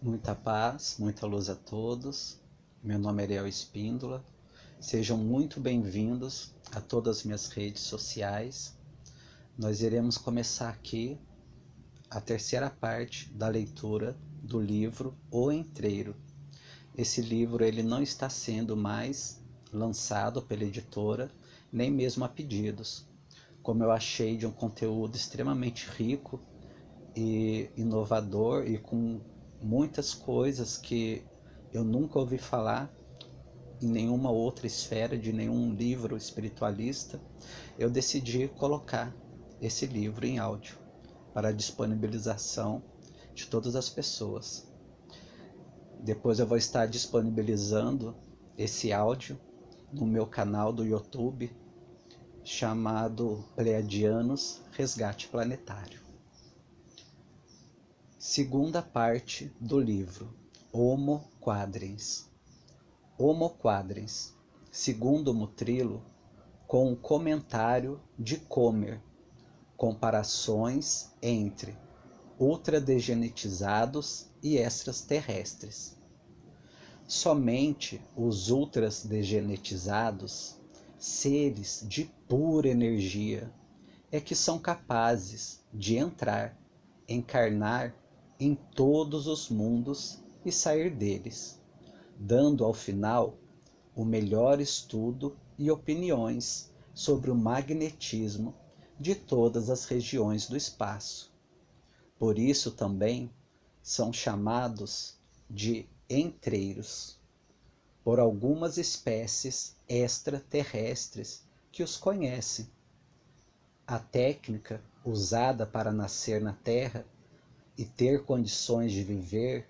Muita paz, muita luz a todos. Meu nome é Ariel Espíndola. Sejam muito bem-vindos a todas as minhas redes sociais. Nós iremos começar aqui a terceira parte da leitura do livro O Entreiro. Esse livro ele não está sendo mais lançado pela editora, nem mesmo a pedidos. Como eu achei de um conteúdo extremamente rico e inovador e com muitas coisas que eu nunca ouvi falar em nenhuma outra esfera de nenhum livro espiritualista, eu decidi colocar esse livro em áudio para a disponibilização de todas as pessoas. Depois eu vou estar disponibilizando esse áudio no meu canal do YouTube chamado Pleiadianos Resgate Planetário. Segunda parte do livro Homo Quadrens. Homo Quadrens, segundo Mutrilo, com um comentário de Comer, comparações entre ultradegenetizados e extraterrestres. Somente os ultradegenetizados, seres de pura energia, é que são capazes de encarnar em todos os mundos e sair deles, dando ao final o melhor estudo e opiniões sobre o magnetismo de todas as regiões do espaço. Por isso também são chamados de entreiros, por algumas espécies extraterrestres que os conhecem. A técnica usada para nascer na Terra e ter condições de viver,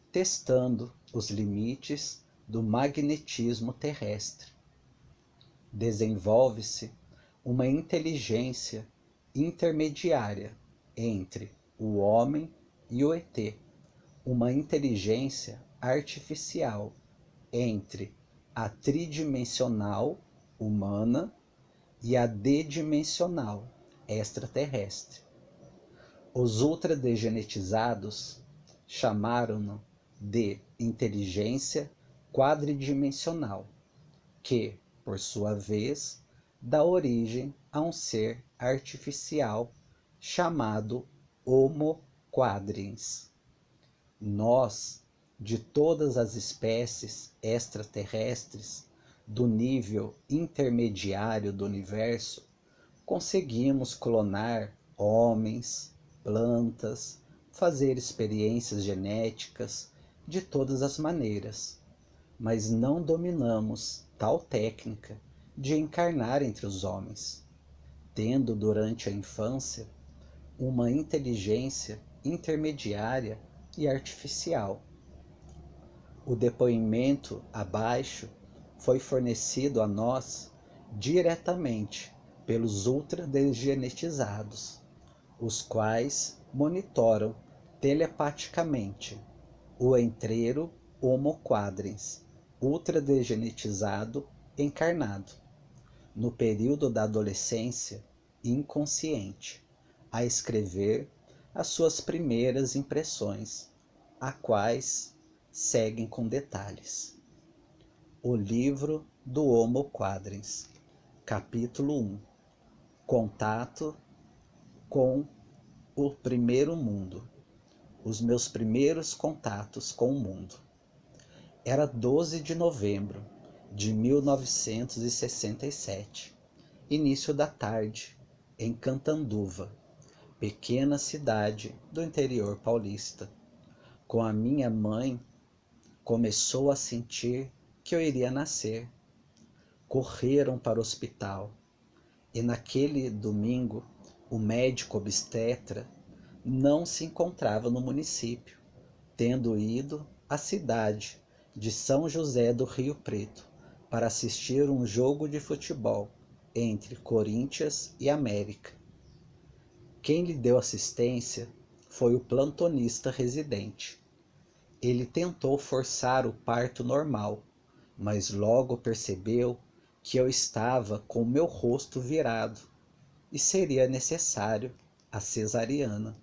testando os limites do magnetismo terrestre. Desenvolve-se uma inteligência intermediária entre o homem e o ET, uma inteligência artificial entre a tridimensional humana e a D-dimensional extraterrestre. Os ultradegenetizados chamaram-no de inteligência quadridimensional, que, por sua vez, dá origem a um ser artificial chamado Homo Quadrens. Nós, de todas as espécies extraterrestres do nível intermediário do universo, conseguimos clonar homens, plantas, fazer experiências genéticas de todas as maneiras, mas não dominamos tal técnica de encarnar entre os homens, tendo durante a infância uma inteligência intermediária e artificial. O depoimento abaixo foi fornecido a nós diretamente pelos ultradegenetizados, os quais monitoram telepaticamente o entreiro Homo Quadrens, ultradegenetizado encarnado, no período da adolescência inconsciente, a escrever as suas primeiras impressões, a quais seguem com detalhes. O livro do Homo Quadrens, capítulo 1. Contato com o primeiro mundo. Os meus primeiros contatos com o mundo. Era 12 de novembro de 1967, início da tarde, em Catanduva, pequena cidade do interior paulista. Com a minha mãe, começou a sentir que eu iria nascer. Correram para o hospital e naquele domingo o médico obstetra não se encontrava no município, tendo ido à cidade de São José do Rio Preto para assistir um jogo de futebol entre Corinthians e América. Quem lhe deu assistência foi o plantonista residente. Ele tentou forçar o parto normal, mas logo percebeu que eu estava com o meu rosto virado e seria necessário a cesariana.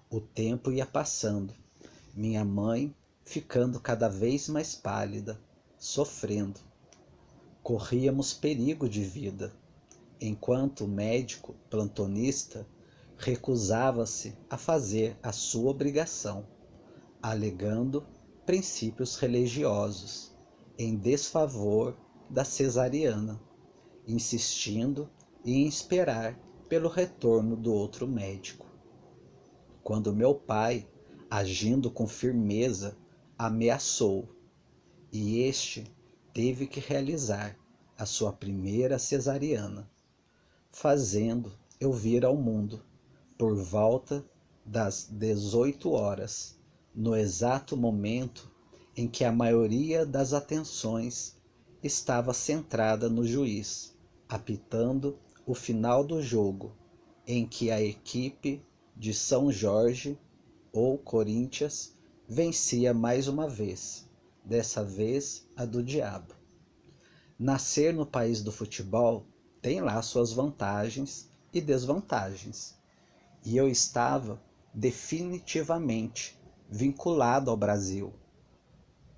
O tempo ia passando minha mãe ficando cada vez mais pálida, sofrendo. Corríamos perigo de vida, enquanto o médico plantonista recusava-se a fazer a sua obrigação, alegando princípios religiosos em desfavor da cesariana, insistindo em esperar pelo retorno do outro médico. Quando meu pai, agindo com firmeza, ameaçou, e este teve que realizar a sua primeira cesariana, fazendo eu vir ao mundo por volta das 18 horas, no exato momento em que a maioria das atenções estava centrada no juiz, apitando o final do jogo, em que a equipe de São Jorge, ou Corinthians, vencia mais uma vez, dessa vez a do diabo. Nascer no país do futebol tem lá suas vantagens e desvantagens, e eu estava definitivamente vinculado ao Brasil,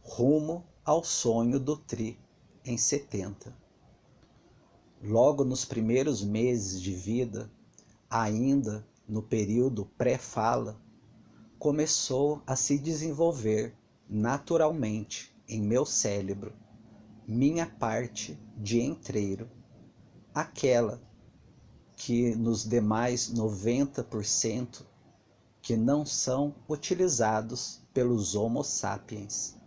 rumo ao sonho do Tri em 70. Logo nos primeiros meses de vida, ainda no período pré-fala, começou a se desenvolver naturalmente em meu cérebro minha parte de entreiro, aquela que nos demais 90% que não são utilizados pelos Homo sapiens,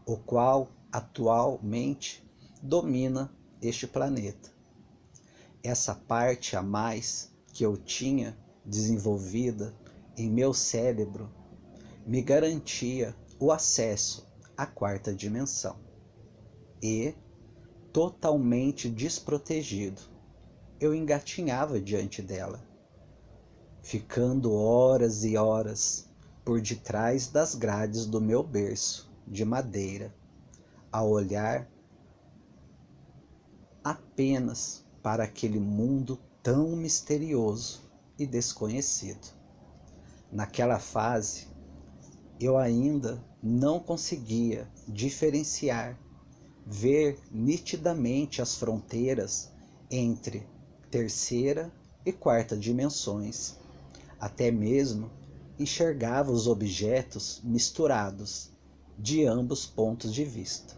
o qual atualmente domina este planeta. Essa parte a mais que eu tinha desenvolvida em meu cérebro me garantia o acesso à quarta dimensão. E, totalmente desprotegido, eu engatinhava diante dela, ficando horas e horas por detrás das grades do meu berço de madeira, a olhar apenas para aquele mundo tão misterioso e desconhecido. Naquela fase, eu ainda não conseguia diferenciar, ver nitidamente as fronteiras entre terceira e quarta dimensões. Até mesmo enxergava os objetos misturados de ambos pontos de vista.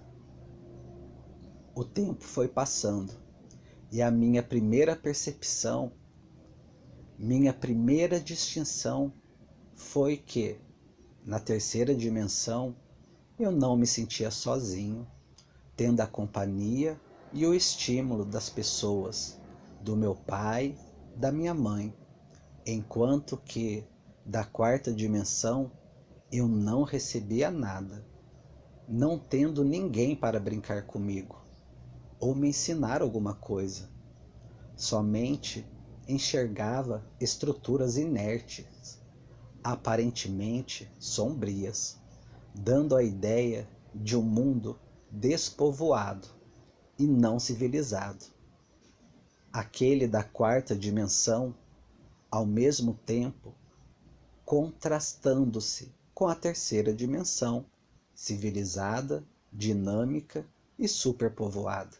O tempo foi passando e a minha primeira percepção, minha primeira distinção foi que, na terceira dimensão, eu não me sentia sozinho, tendo a companhia e o estímulo das pessoas, do meu pai, da minha mãe, enquanto que, da quarta dimensão, eu não recebia nada, não tendo ninguém para brincar comigo, ou me ensinar alguma coisa. Somente enxergava estruturas inertes, aparentemente sombrias, dando a ideia de um mundo despovoado e não civilizado. Aquele da quarta dimensão, ao mesmo tempo, contrastando-se com a terceira dimensão, civilizada, dinâmica e superpovoada.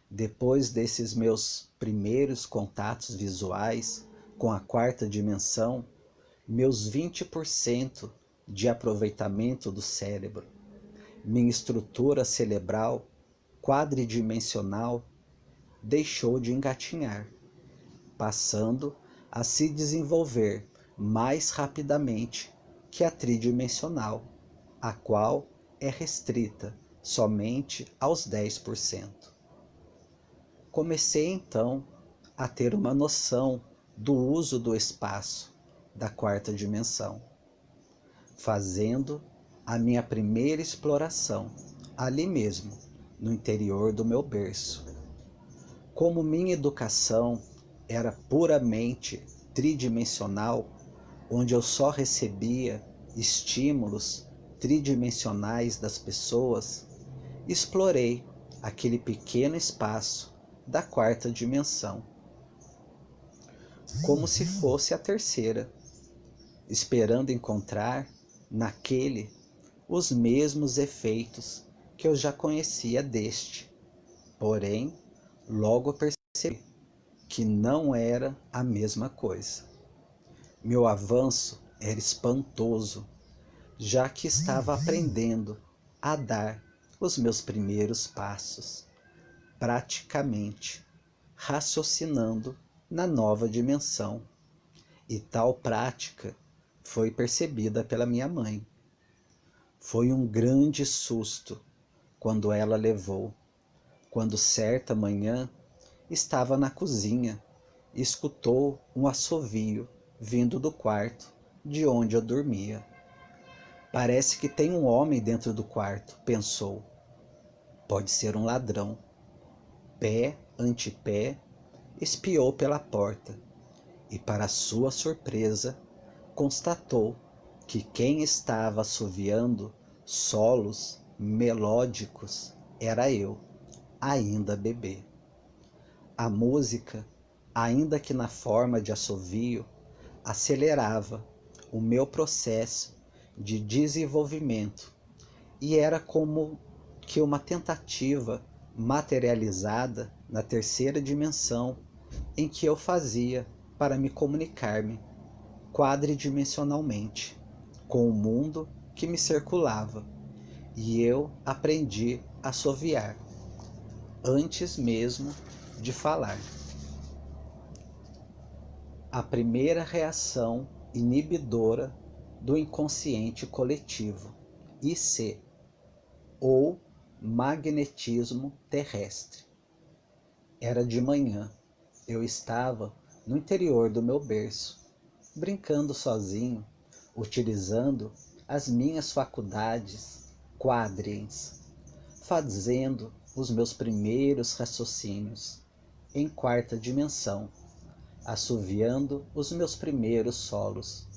Depois desses meus primeiros contatos visuais com a quarta dimensão, meus 20% de aproveitamento do cérebro, minha estrutura cerebral quadridimensional deixou de engatinhar, passando a se desenvolver mais rapidamente que a tridimensional, a qual é restrita somente aos 10%. Comecei então a ter uma noção do uso do espaço da quarta dimensão, fazendo a minha primeira exploração ali mesmo, no interior do meu berço. Como minha educação era puramente tridimensional, onde eu só recebia estímulos tridimensionais das pessoas, explorei aquele pequeno espaço da quarta dimensão, como se fosse a terceira, esperando encontrar naquele os mesmos efeitos que eu já conhecia deste. Porém, logo percebi que não era a mesma coisa. Meu avanço era espantoso, já que estava aprendendo a dar os meus primeiros passos, praticamente raciocinando na nova dimensão. E tal prática foi percebida pela minha mãe. Foi um grande susto quando ela levou, quando certa manhã estava na cozinha e escutou um assovio vindo do quarto de onde eu dormia. Parece que tem um homem dentro do quarto, pensou. Pode ser um ladrão. Pé ante pé, espiou pela porta e, para sua surpresa, constatou que quem estava assoviando solos melódicos era eu, ainda bebê. A música, ainda que na forma de assovio, acelerava o meu processo de desenvolvimento e era como que uma tentativa materializada na terceira dimensão em que eu fazia para me comunicar-me quadridimensionalmente com o mundo que me circulava, e eu aprendi a assoviar antes mesmo de falar. A primeira reação inibidora do inconsciente coletivo, IC, ou magnetismo terrestre. Era de manhã, eu estava no interior do meu berço, brincando sozinho, utilizando as minhas faculdades quadriens, fazendo os meus primeiros raciocínios em quarta dimensão, assoviando os meus primeiros solos,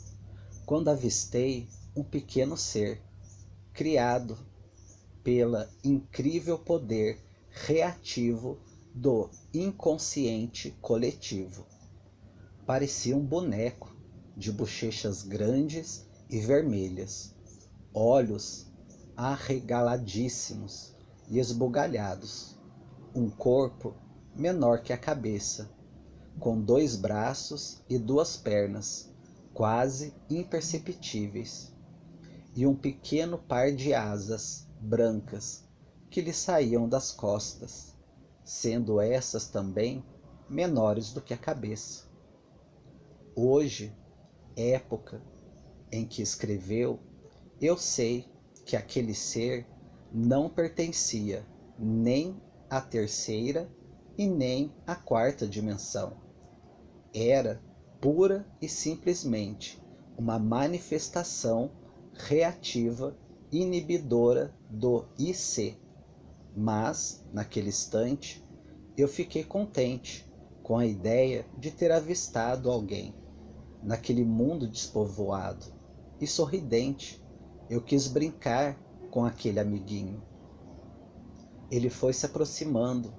quando avistei um pequeno ser, criado pela incrível poder reativo do inconsciente coletivo. Parecia um boneco de bochechas grandes e vermelhas, olhos arregaladíssimos e esbugalhados, um corpo menor que a cabeça, com 2 braços e 2 pernas, quase imperceptíveis, e um pequeno par de asas brancas que lhe saíam das costas, sendo essas também menores do que a cabeça. Hoje, época em que escreveu, eu sei que aquele ser não pertencia nem à terceira e nem à quarta dimensão. Era pura e simplesmente uma manifestação reativa inibidora do IC. Mas, naquele instante, eu fiquei contente com a ideia de ter avistado alguém naquele mundo despovoado, e sorridente, eu quis brincar com aquele amiguinho. Ele foi se aproximando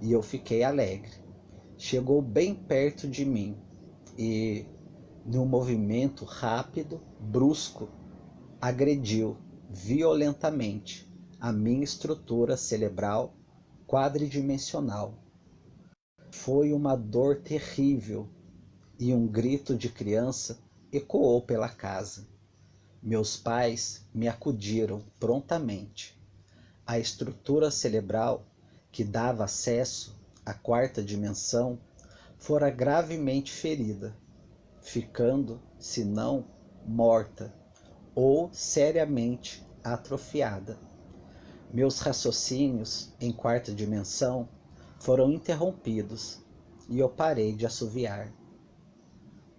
e eu fiquei alegre. Chegou bem perto de mim e, num movimento rápido, brusco, agrediu violentamente a minha estrutura cerebral quadridimensional. Foi uma dor terrível e um grito de criança ecoou pela casa. Meus pais me acudiram prontamente. A estrutura cerebral que dava acesso à quarta dimensão fora gravemente ferida, ficando, se não morta, ou seriamente atrofiada. Meus raciocínios em quarta dimensão foram interrompidos e eu parei de assoviar.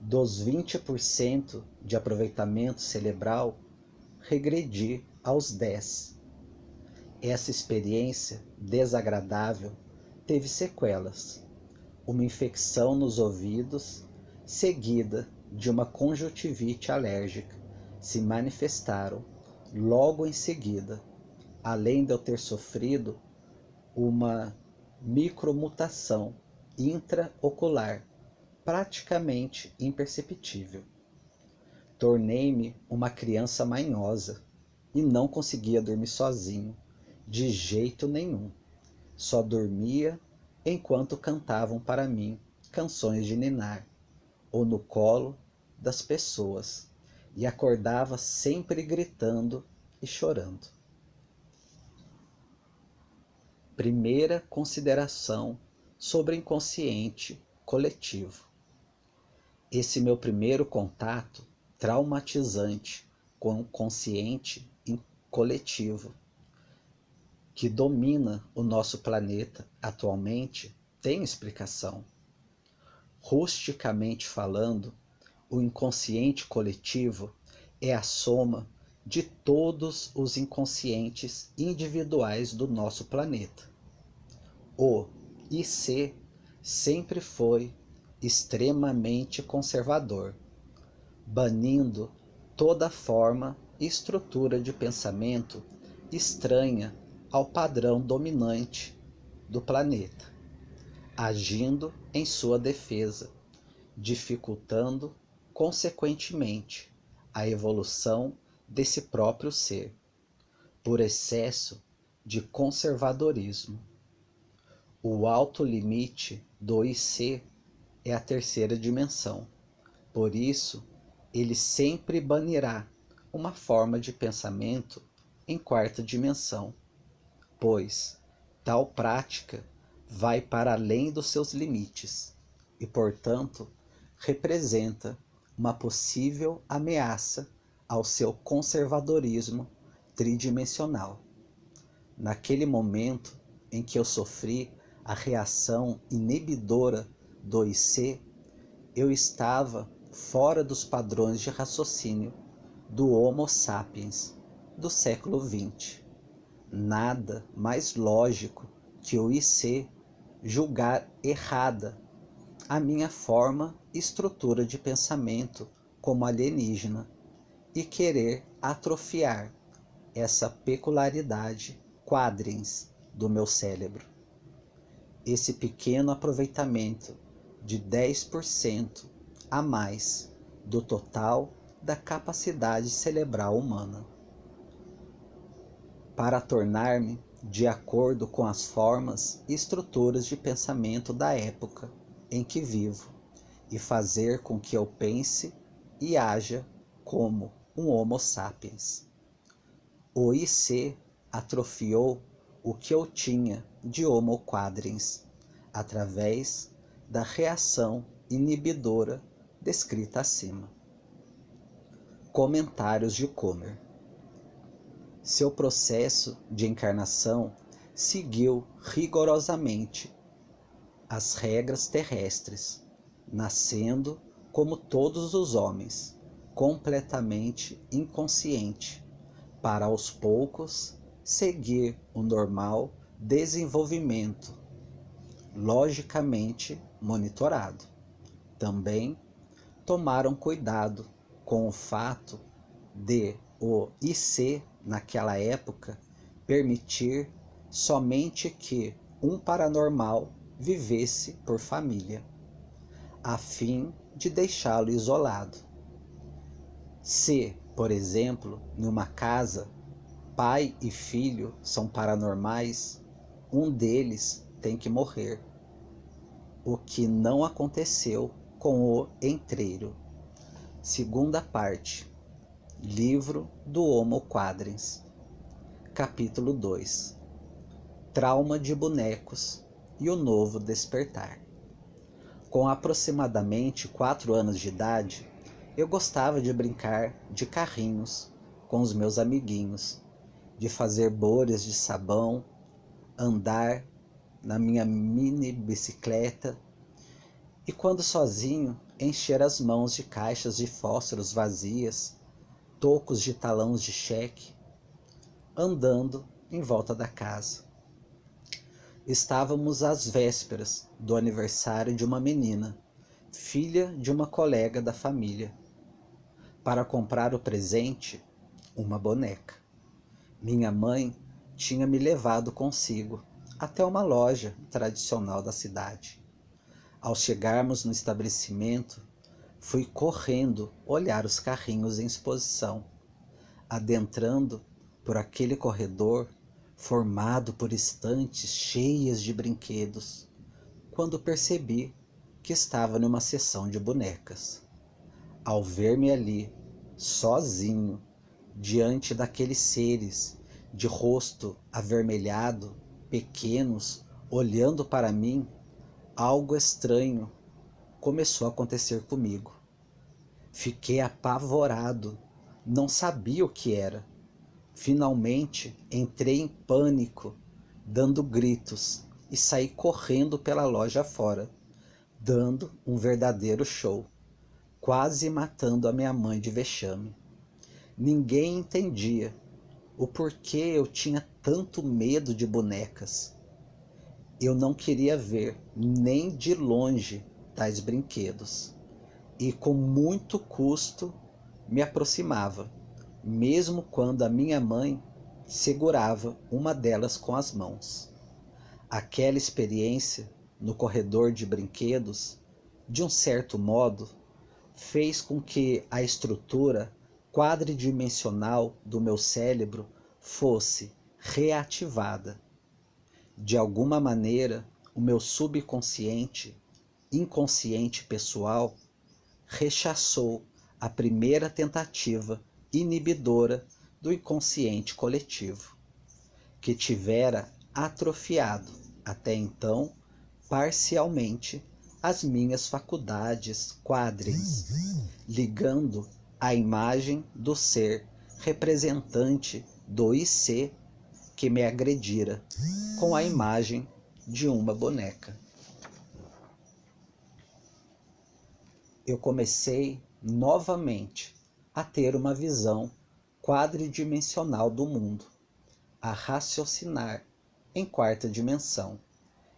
Dos 20% de aproveitamento cerebral, regredi aos 10%. Essa experiência desagradável teve sequelas. Uma infecção nos ouvidos, seguida de uma conjuntivite alérgica, se manifestaram logo em seguida, além de eu ter sofrido uma micromutação intraocular praticamente imperceptível. Tornei-me uma criança manhosa e não conseguia dormir sozinho, de jeito nenhum. Só dormia enquanto cantavam para mim canções de ninar, ou no colo das pessoas, e acordava sempre gritando e chorando. Primeira consideração sobre o inconsciente coletivo. Esse meu primeiro contato traumatizante com o consciente coletivo que domina o nosso planeta atualmente tem explicação. Rusticamente falando, o inconsciente coletivo é a soma de todos os inconscientes individuais do nosso planeta. O IC sempre foi extremamente conservador, banindo toda forma e estrutura de pensamento estranha ao padrão dominante do planeta, agindo em sua defesa, dificultando, consequentemente, a evolução desse próprio ser, por excesso de conservadorismo. O alto limite do IC é a terceira dimensão. Por isso, ele sempre banirá uma forma de pensamento em quarta dimensão, pois tal prática vai para além dos seus limites e, portanto, representa uma possível ameaça ao seu conservadorismo tridimensional. Naquele momento em que eu sofri a reação inibidora do IC, eu estava fora dos padrões de raciocínio do Homo sapiens do século XX. Nada mais lógico que o IC julgar errada a minha forma e estrutura de pensamento como alienígena e querer atrofiar essa peculiaridade quadrins do meu cérebro. Esse pequeno aproveitamento de 10% a mais do total da capacidade cerebral humana, para tornar-me de acordo com as formas e estruturas de pensamento da época em que vivo e fazer com que eu pense e haja como um Homo sapiens. O IC atrofiou o que eu tinha de Homo quadrins através da reação inibidora descrita acima. Comentários de Comer. Seu processo de encarnação seguiu rigorosamente as regras terrestres, nascendo como todos os homens, completamente inconsciente, para aos poucos seguir o normal desenvolvimento, logicamente monitorado. Também tomaram cuidado com o fato de o IC naquela época permitir somente que um paranormal vivesse por família, a fim de deixá-lo isolado. Se, por exemplo, numa casa, pai e filho são paranormais, um deles tem que morrer, o que não aconteceu com o entreiro. Segunda parte. Livro do Homo Quadrins. Capítulo 2. Trauma de bonecos e o novo despertar. Com aproximadamente 4 anos de idade, eu gostava de brincar de carrinhos com os meus amiguinhos, de fazer bolhas de sabão, andar na minha mini bicicleta e, quando sozinho, encher as mãos de caixas de fósforos vazias, tocos de talões de cheque, andando em volta da casa. Estávamos às vésperas do aniversário de uma menina, filha de uma colega da família. Para comprar o presente, uma boneca. Minha mãe tinha me levado consigo até uma loja tradicional da cidade. Ao chegarmos no estabelecimento, Fui correndo olhar os carrinhos em exposição, adentrando por aquele corredor formado por estantes cheias de brinquedos, quando percebi que estava numa sessão de bonecas. Ao ver-me ali, sozinho, diante daqueles seres de rosto avermelhado, pequenos, olhando para mim, algo estranho começou a acontecer comigo. Fiquei apavorado, não sabia o que era. Finalmente entrei em pânico, dando gritos e saí correndo pela loja fora, dando um verdadeiro show, quase matando a minha mãe de vexame. Ninguém entendia o porquê eu tinha tanto medo de bonecas. Eu não queria ver nem de longe tais brinquedos, e com muito custo me aproximava, mesmo quando a minha mãe segurava uma delas com as mãos. Aquela experiência no corredor de brinquedos, de um certo modo, fez com que a estrutura quadridimensional do meu cérebro fosse reativada. De alguma maneira, o meu subconsciente, inconsciente pessoal, rechaçou a primeira tentativa inibidora do inconsciente coletivo, que tivera atrofiado até então parcialmente as minhas faculdades quádreis, ligando a imagem do ser representante do IC que me agredira com a imagem de uma boneca. Eu comecei novamente a ter uma visão quadridimensional do mundo, a raciocinar em quarta dimensão,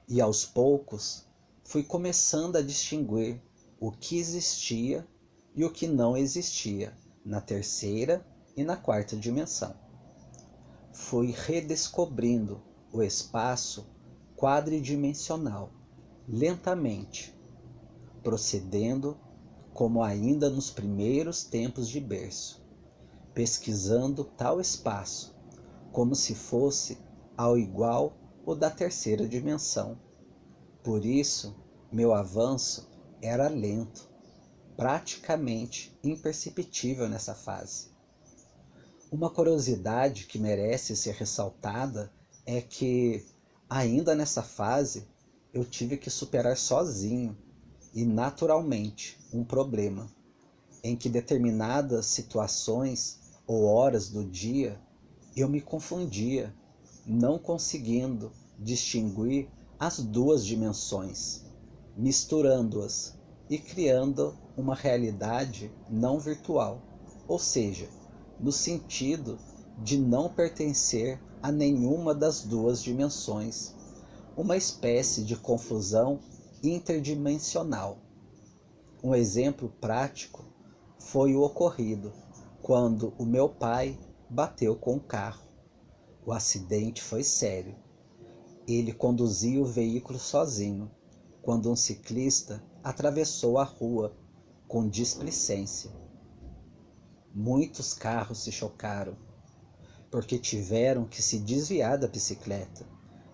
e aos poucos fui começando a distinguir o que existia e o que não existia na terceira e na quarta dimensão. Fui redescobrindo o espaço quadridimensional lentamente, procedendo como ainda nos primeiros tempos de berço, pesquisando tal espaço como se fosse ao igual o da terceira dimensão. Por isso, meu avanço era lento, praticamente imperceptível nessa fase. Uma curiosidade que merece ser ressaltada é que, ainda nessa fase, eu tive que superar sozinho e naturalmente um problema, em que determinadas situações ou horas do dia eu me confundia, não conseguindo distinguir as duas dimensões, misturando-as e criando uma realidade não virtual, ou seja, no sentido de não pertencer a nenhuma das duas dimensões, uma espécie de confusão interdimensional. Um exemplo prático foi o ocorrido quando o meu pai bateu com o carro. O acidente foi sério. Ele conduzia o veículo sozinho, quando um ciclista atravessou a rua com displicência. Muitos carros se chocaram, porque tiveram que se desviar da bicicleta,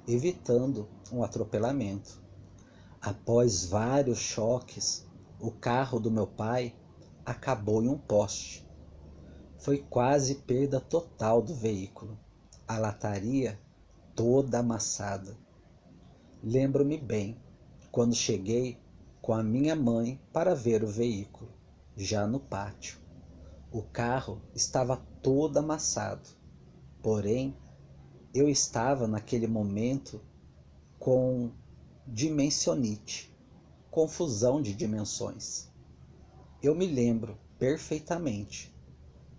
evitando um atropelamento. Após vários choques, o carro do meu pai acabou em um poste. Foi quase perda total do veículo, a lataria toda amassada. Lembro-me bem quando cheguei com a minha mãe para ver o veículo, já no pátio. O carro estava todo amassado, porém eu estava naquele momento com dimensionite, confusão de dimensões. Eu me lembro perfeitamente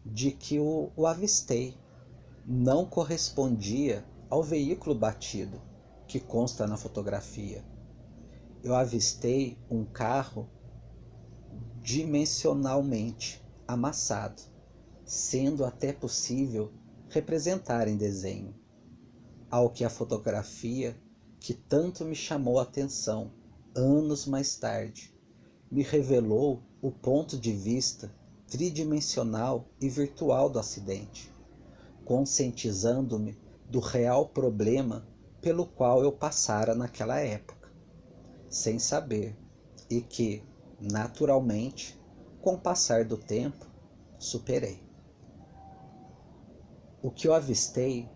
de que o avistei. Não correspondia ao veículo batido que consta na fotografia. Eu avistei um carro dimensionalmente amassado, sendo até possível representar em desenho, ao que a fotografia, que tanto me chamou a atenção anos mais tarde, me revelou o ponto de vista tridimensional e virtual do acidente, conscientizando-me do real problema pelo qual eu passara naquela época, sem saber, e que, naturalmente, com o passar do tempo, superei. O que eu avistei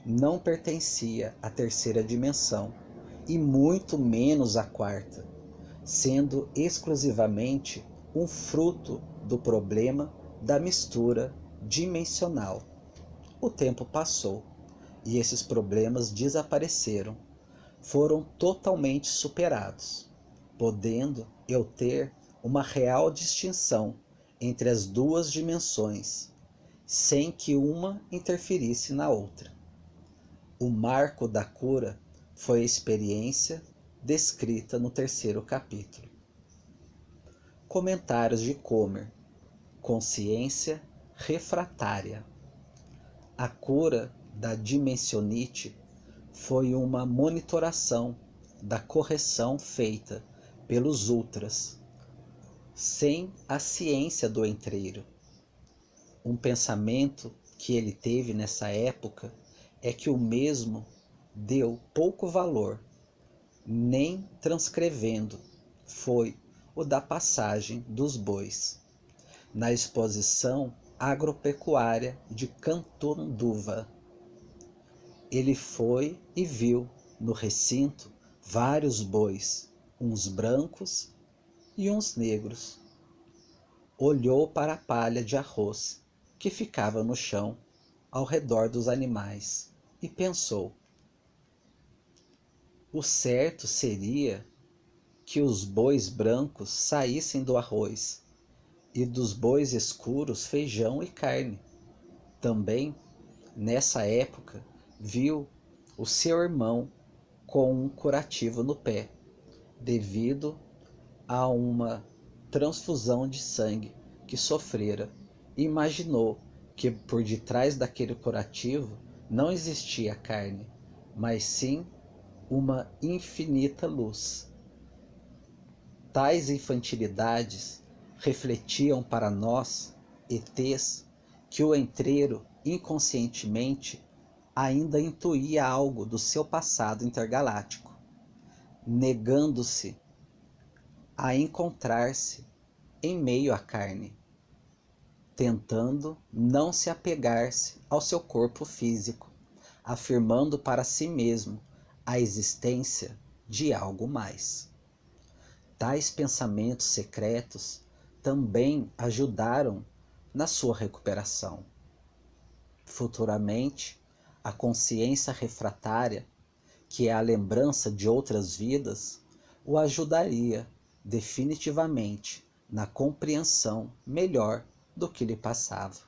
não pertencia à terceira dimensão, e muito menos à quarta, sendo exclusivamente um fruto do problema da mistura dimensional. O tempo passou e esses problemas desapareceram, foram totalmente superados, podendo eu ter uma real distinção entre as duas dimensões, sem que uma interferisse na outra. O marco da cura foi a experiência descrita no terceiro capítulo. Comentários de Comer. Consciência refratária. A cura da dimensionite foi uma monitoração da correção feita pelos ultras, sem a ciência do entreiro. Um pensamento que ele teve nessa época é que o mesmo deu pouco valor, nem transcrevendo, foi o da passagem dos bois, na exposição agropecuária de Cantonduva. Ele foi e viu no recinto vários bois, uns brancos e uns negros. Olhou para a palha de arroz que ficava no chão ao redor dos animais e pensou: o certo seria que os bois brancos saíssem do arroz e dos bois escuros feijão e carne. Também, nessa época, viu o seu irmão com um curativo no pé, devido a uma transfusão de sangue que sofrera, e imaginou que por detrás daquele curativo não existia carne, mas sim uma infinita luz. Tais infantilidades refletiam para nós, ETs, que o entreiro inconscientemente ainda intuía algo do seu passado intergaláctico, negando-se a encontrar-se em meio à carne, tentando não se apegar-se ao seu corpo físico, afirmando para si mesmo a existência de algo mais. Tais pensamentos secretos também ajudaram na sua recuperação. Futuramente, a consciência refratária, que é a lembrança de outras vidas, o ajudaria definitivamente na compreensão melhor do que lhe passava.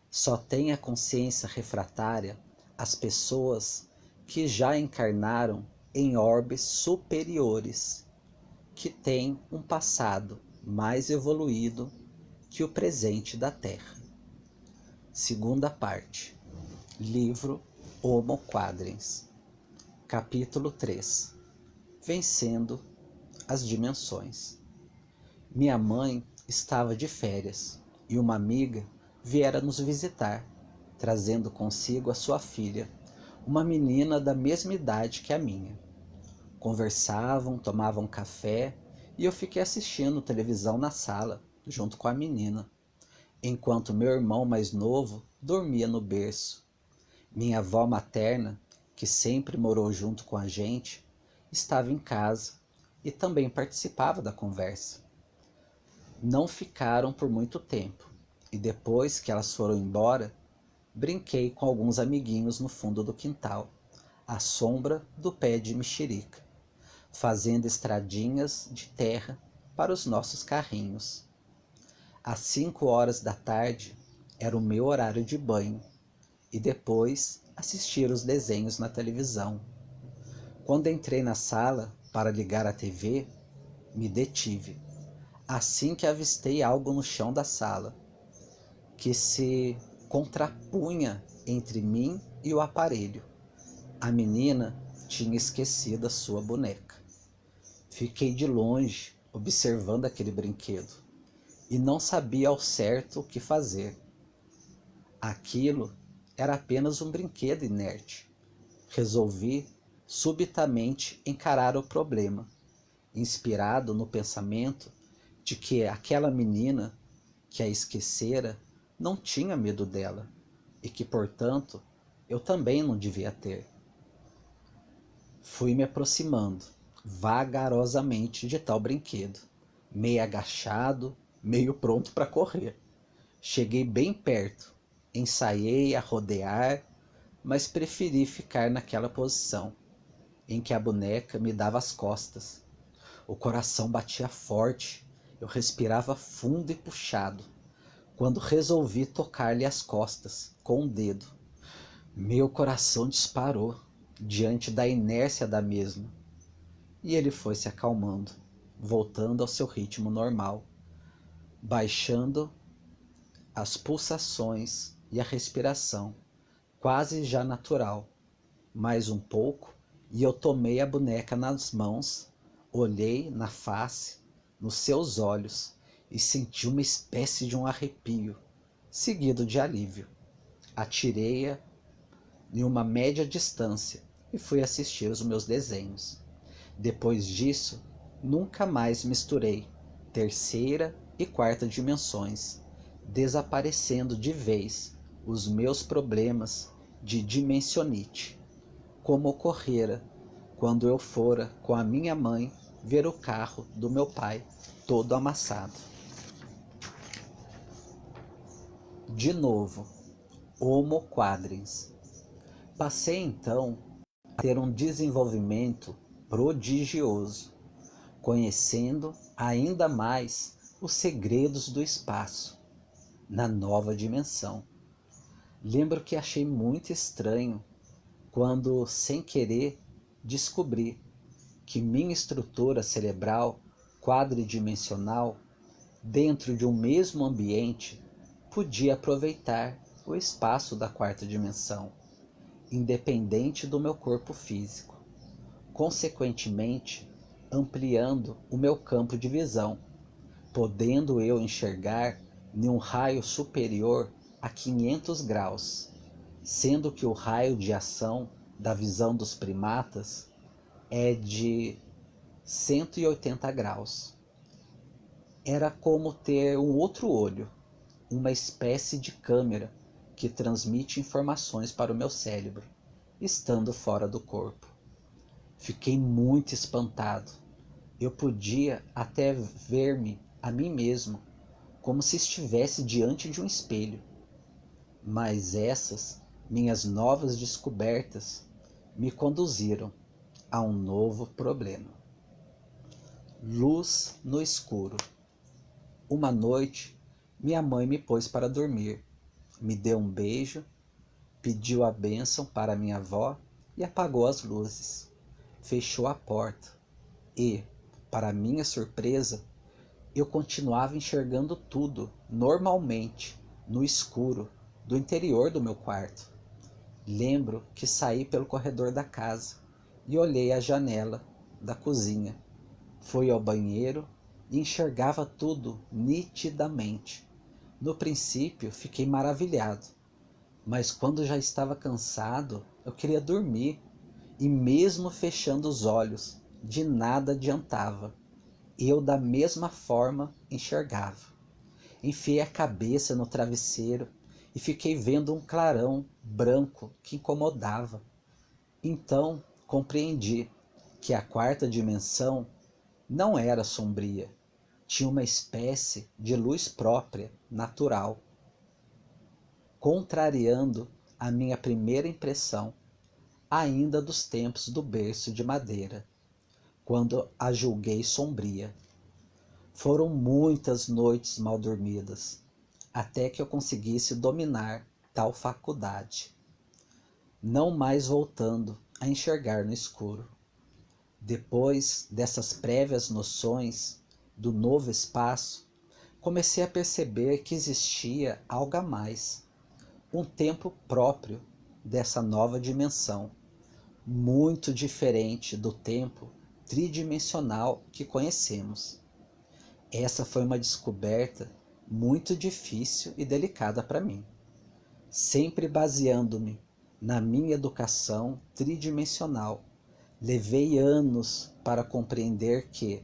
Só têm a consciência refratária as pessoas que já encarnaram em orbes superiores, que têm um passado mais evoluído que o presente da Terra. Segunda parte. Livro Homo Quadrens. Capítulo 3. Vencendo as dimensões. Minha mãe estava de férias e uma amiga viera nos visitar, trazendo consigo a sua filha, uma menina da mesma idade que a minha. Conversavam, tomavam café e eu fiquei assistindo televisão na sala, junto com a menina, enquanto meu irmão mais novo dormia no berço. Minha avó materna, que sempre morou junto com a gente, estava em casa e também participava da conversa. Não ficaram por muito tempo, e depois que elas foram embora, brinquei com alguns amiguinhos no fundo do quintal, à sombra do pé de mexerica, fazendo estradinhas de terra para os nossos carrinhos. Às 5 horas da tarde era o meu horário de banho, e depois assistir os desenhos na televisão. Quando entrei na sala para ligar a TV, me detive, assim que avistei algo no chão da sala, que se contrapunha entre mim e o aparelho. A menina tinha esquecido a sua boneca. Fiquei de longe, observando aquele brinquedo e não sabia ao certo o que fazer. Aquilo era apenas um brinquedo inerte. Resolvi subitamente encarar o problema, inspirado no pensamento de que aquela menina que a esquecera não tinha medo dela e que, portanto, eu também não devia ter. Fui me aproximando vagarosamente de tal brinquedo, meio agachado, meio pronto para correr. Cheguei bem perto, ensaiei a rodear, mas preferi ficar naquela posição em que a boneca me dava as costas. O coração batia forte, eu respirava fundo e puxado, quando resolvi tocar-lhe as costas com o dedo. Meu coração disparou diante da inércia da mesma, e ele foi se acalmando, voltando ao seu ritmo normal, baixando as pulsações e a respiração, quase já natural. Mais um pouco, e eu tomei a boneca nas mãos, olhei na face, nos seus olhos, e senti uma espécie de um arrepio, seguido de alívio. Atirei-a em uma média distância e fui assistir os meus desenhos. Depois disso, nunca mais misturei terceira e quarta dimensões, desaparecendo de vez os meus problemas de dimensionite, como ocorrera quando eu fora com a minha mãe ver o carro do meu pai todo amassado. De novo, Homo quadrins. Passei então a ter um desenvolvimento prodigioso, conhecendo ainda mais os segredos do espaço na nova dimensão. Lembro que achei muito estranho quando, sem querer, descobri que minha estrutura cerebral quadridimensional, dentro de um mesmo ambiente, podia aproveitar o espaço da quarta dimensão, independente do meu corpo físico, consequentemente ampliando o meu campo de visão, podendo eu enxergar em um raio superior a 500 graus, sendo que o raio de ação da visão dos primatas é de 180 graus. Era como ter um outro olho, uma espécie de câmera que transmite informações para o meu cérebro, estando fora do corpo. Fiquei muito espantado. Eu podia até ver-me a mim mesmo, como se estivesse diante de um espelho. Mas essas minhas novas descobertas me conduziram a um novo problema. Luz no escuro. Uma noite, minha mãe me pôs para dormir, me deu um beijo, pediu a bênção para minha avó e apagou as luzes. Fechou a porta e, para minha surpresa, eu continuava enxergando tudo normalmente, no escuro do interior do meu quarto. Lembro que saí pelo corredor da casa e olhei a janela da cozinha. Fui ao banheiro e enxergava tudo nitidamente. No princípio, fiquei maravilhado, mas quando já estava cansado, eu queria dormir e, mesmo fechando os olhos, de nada adiantava. Eu, da mesma forma, enxergava. Enfiei a cabeça no travesseiro e fiquei vendo um clarão branco que incomodava. Então compreendi que a quarta dimensão não era sombria, tinha uma espécie de luz própria, natural. Contrariando a minha primeira impressão, ainda dos tempos do berço de madeira, quando a julguei sombria. Foram muitas noites mal dormidas, até que eu conseguisse dominar tal faculdade, não mais voltando a enxergar no escuro. Depois dessas prévias noções do novo espaço, comecei a perceber que existia algo a mais, um tempo próprio dessa nova dimensão, muito diferente do tempo tridimensional que conhecemos. Essa foi uma descoberta muito difícil e delicada para mim, sempre baseando-me na minha educação tridimensional. Levei anos para compreender que,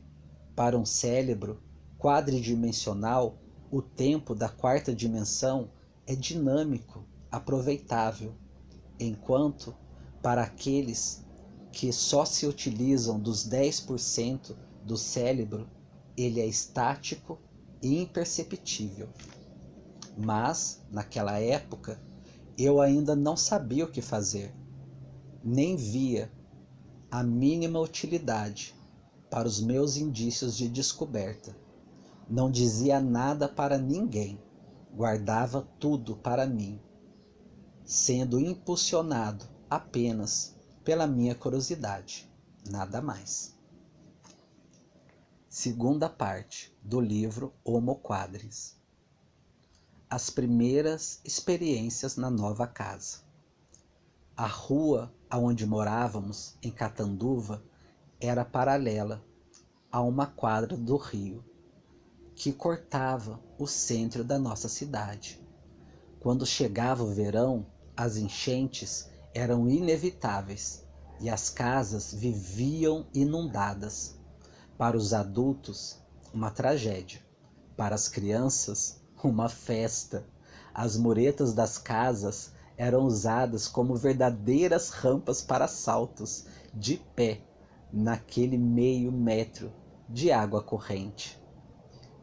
para um cérebro quadridimensional, o tempo da quarta dimensão é dinâmico, aproveitável, enquanto, para aqueles que só se utilizam dos 10% do cérebro, ele é estático e imperceptível. Mas, naquela época, eu ainda não sabia o que fazer, nem via a mínima utilidade para os meus indícios de descoberta. Não dizia nada para ninguém, guardava tudo para mim, sendo impulsionado apenas pela minha curiosidade, nada mais. Segunda parte do livro Homo Quadrins. As primeiras experiências na nova casa. A rua aonde morávamos, em Catanduva, era paralela a uma quadra do rio, que cortava o centro da nossa cidade. Quando chegava o verão, as enchentes eram inevitáveis e as casas viviam inundadas. Para os adultos, uma tragédia. Para as crianças, uma festa. As muretas das casas eram usadas como verdadeiras rampas para saltos, de pé, naquele meio metro de água corrente.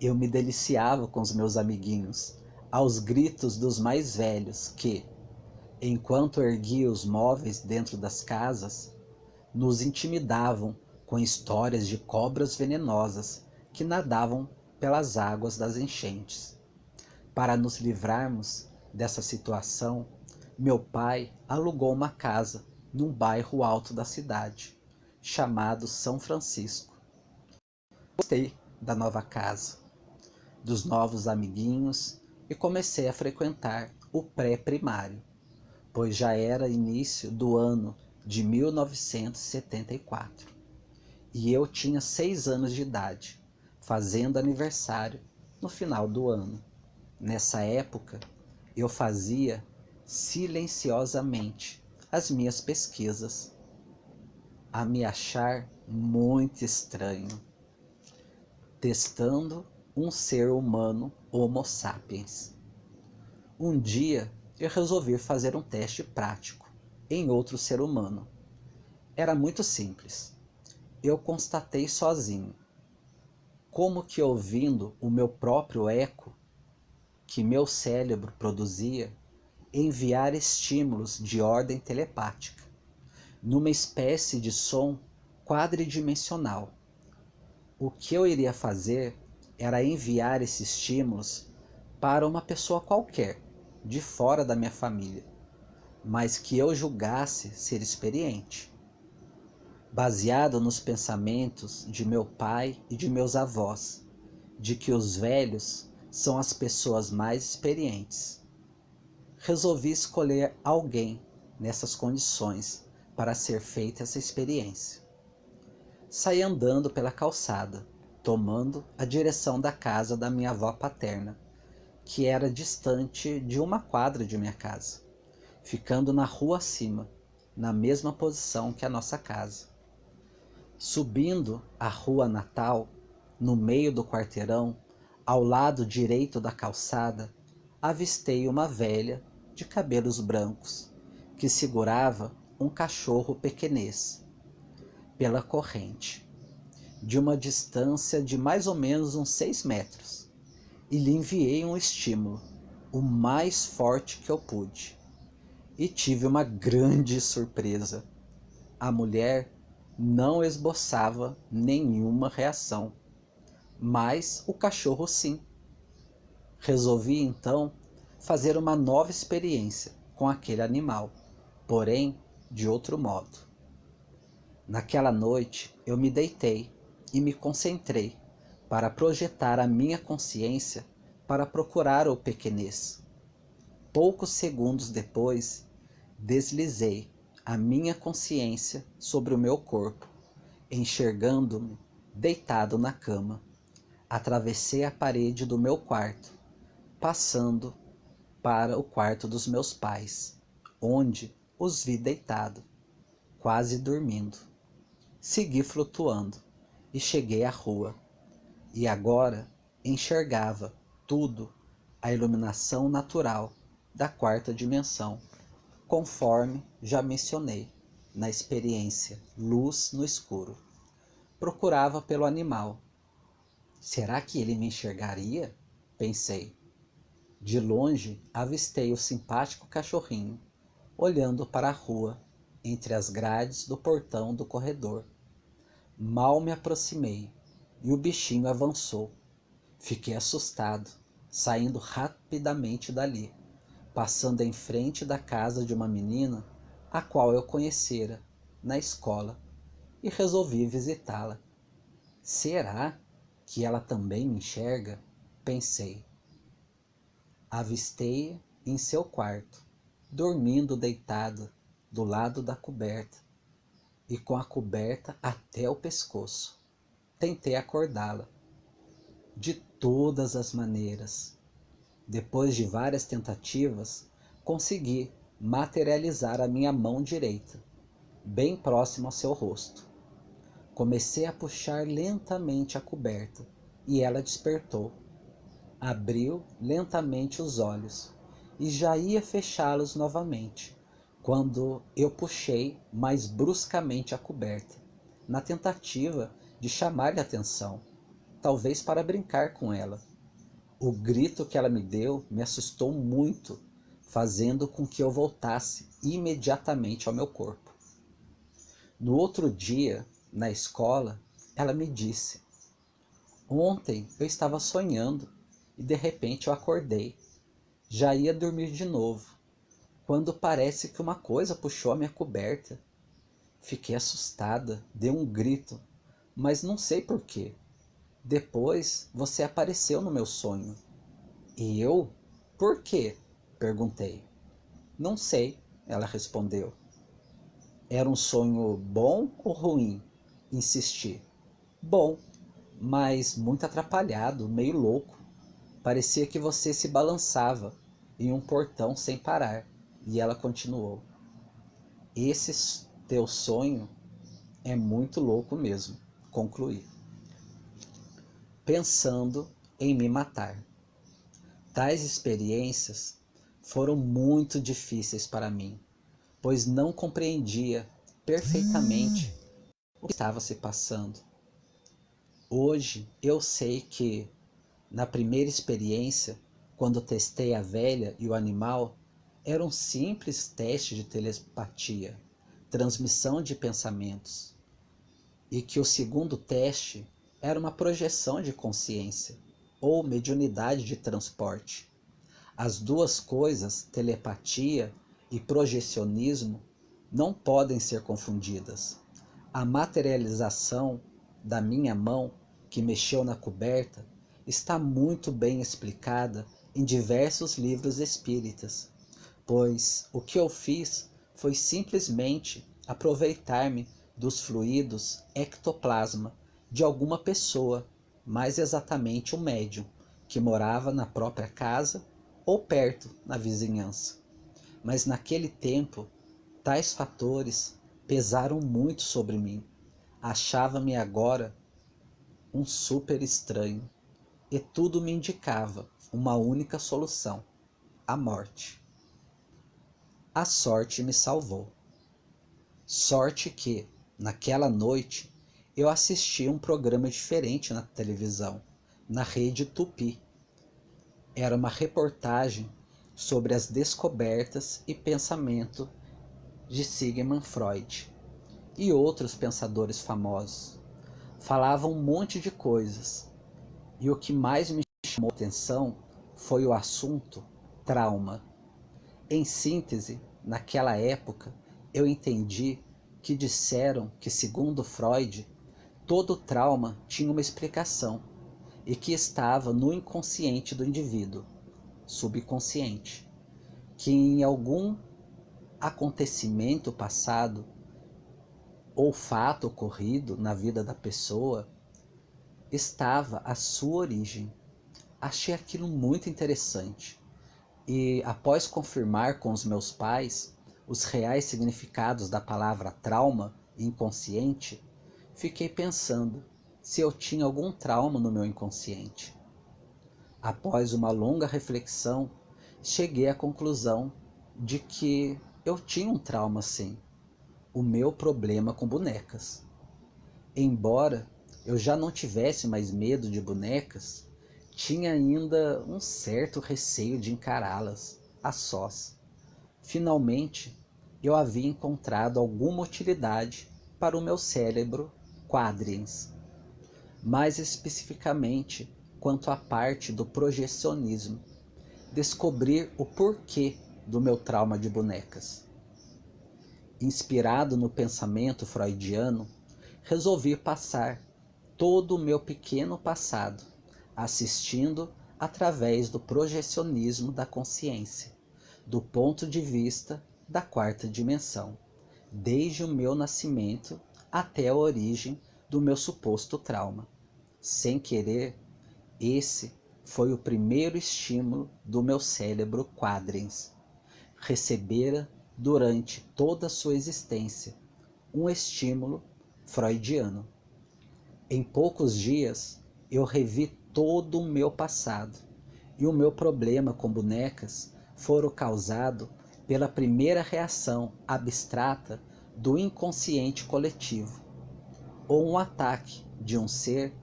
Eu me deliciava com os meus amiguinhos, aos gritos dos mais velhos que, enquanto erguia os móveis dentro das casas, nos intimidavam com histórias de cobras venenosas que nadavam pelas águas das enchentes. Para nos livrarmos dessa situação, meu pai alugou uma casa num bairro alto da cidade, chamado São Francisco. Gostei da nova casa, dos novos amiguinhos e comecei a frequentar o pré-primário, pois já era início do ano de 1974 e eu tinha 6 anos de idade, fazendo aniversário no final do ano. Nessa época, eu fazia silenciosamente as minhas pesquisas, a me achar muito estranho, testando um ser humano Homo sapiens. Um dia eu resolvi fazer um teste prático em outro ser humano. Era muito simples. Eu constatei sozinho, como que ouvindo o meu próprio eco, que meu cérebro produzia, enviar estímulos de ordem telepática, numa espécie de som quadridimensional. O que eu iria fazer era enviar esses estímulos para uma pessoa qualquer, de fora da minha família, mas que eu julgasse ser experiente, baseado nos pensamentos de meu pai e de meus avós, de que os velhos são as pessoas mais experientes. Resolvi escolher alguém nessas condições para ser feita essa experiência. Saí andando pela calçada, tomando a direção da casa da minha avó paterna, que era distante de uma quadra de minha casa, ficando na rua acima, na mesma posição que a nossa casa. Subindo a rua natal, no meio do quarteirão, ao lado direito da calçada, avistei uma velha de cabelos brancos, que segurava um cachorro pequenês pela corrente, de uma distância de mais ou menos uns 6 metros, e lhe enviei um estímulo, o mais forte que eu pude. E tive uma grande surpresa. A mulher não esboçava nenhuma reação, mas o cachorro sim. Resolvi então fazer uma nova experiência com aquele animal, porém de outro modo. Naquela noite eu me deitei e me concentrei para projetar a minha consciência para procurar o pequenês. Poucos segundos depois, deslizei a minha consciência sobre o meu corpo, enxergando-me deitado na cama, Atravessei a parede do meu quarto, passando para o quarto dos meus pais, onde os vi deitado, quase dormindo. Segui flutuando e cheguei à rua. E agora enxergava tudo, a iluminação natural da quarta dimensão, conforme já mencionei na experiência Luz no Escuro. Procurava pelo animal. Será que ele me enxergaria? Pensei. De longe avistei o simpático cachorrinho, olhando para a rua, entre as grades do portão do corredor. Mal me aproximei e o bichinho avançou. Fiquei assustado, saindo rapidamente dali, passando em frente da casa de uma menina a qual eu conhecera na escola e resolvi visitá-la. Será que ela também me enxerga? Pensei. Avistei-a em seu quarto, dormindo deitada do lado da coberta e com a coberta até o pescoço. Tentei acordá-la de todas as maneiras. Depois de várias tentativas, consegui materializar a minha mão direita, bem próxima ao seu rosto. Comecei a puxar lentamente a coberta e ela despertou. Abriu lentamente os olhos e já ia fechá-los novamente, quando eu puxei mais bruscamente a coberta, na tentativa de chamar-lhe atenção, talvez para brincar com ela. O grito que ela me deu me assustou muito, fazendo com que eu voltasse imediatamente ao meu corpo. No outro dia, na escola, ela me disse: ontem eu estava sonhando e de repente eu acordei. Já ia dormir de novo, quando parece que uma coisa puxou a minha coberta. Fiquei assustada, dei um grito, mas não sei por quê. Depois você apareceu no meu sonho. E eu? Por quê? Perguntei. Não sei, ela respondeu. Era um sonho bom ou ruim? Insisti. Bom, mas muito atrapalhado, meio louco. Parecia que você se balançava em um portão sem parar. E ela continuou. Esse teu sonho é muito louco mesmo, concluí, pensando em me matar. Tais experiências foram muito difíceis para mim, pois não compreendia perfeitamente o que estava se passando. Hoje eu sei que, na primeira experiência, quando testei a velha e o animal, era um simples teste de telepatia, transmissão de pensamentos, e que o segundo teste era uma projeção de consciência, ou mediunidade de transporte. As duas coisas, telepatia e projecionismo, não podem ser confundidas. A materialização da minha mão, que mexeu na coberta, está muito bem explicada em diversos livros espíritas, pois o que eu fiz foi simplesmente aproveitar-me dos fluidos ectoplasma de alguma pessoa, mais exatamente um médium, que morava na própria casa ou perto na vizinhança. Mas naquele tempo, tais fatores pesaram muito sobre mim. Achava-me agora um super estranho, e tudo me indicava uma única solução: a morte. A sorte me salvou. Sorte que, naquela noite, eu assisti um programa diferente na televisão, na rede Tupi. Era uma reportagem sobre as descobertas e pensamento de Sigmund Freud e outros pensadores famosos. Falavam um monte de coisas, e o que mais me chamou a atenção foi o assunto trauma. Em síntese, naquela época, eu entendi que disseram que, segundo Freud, todo trauma tinha uma explicação e que estava no inconsciente do indivíduo, subconsciente, que em algum acontecimento passado ou fato ocorrido na vida da pessoa, estava a sua origem. Achei aquilo muito interessante e, após confirmar com os meus pais os reais significados da palavra trauma e inconsciente, fiquei pensando se eu tinha algum trauma no meu inconsciente. Após uma longa reflexão, cheguei à conclusão de que eu tinha um trauma sim, o meu problema com bonecas. Embora eu já não tivesse mais medo de bonecas, tinha ainda um certo receio de encará-las a sós. Finalmente, eu havia encontrado alguma utilidade para o meu cérebro quadriens, mais especificamente quanto à parte do projecionismo, descobrir o porquê do meu trauma de bonecas. Inspirado no pensamento freudiano, resolvi passar todo o meu pequeno passado assistindo através do projecionismo da consciência, do ponto de vista da quarta dimensão, desde o meu nascimento até a origem do meu suposto trauma. Sem querer, esse foi o primeiro estímulo do meu cérebro quadriens. Recebera durante toda a sua existência um estímulo freudiano. Em poucos dias, eu revi todo o meu passado, e o meu problema com bonecas fora causado pela primeira reação abstrata do inconsciente coletivo, ou um ataque de um ser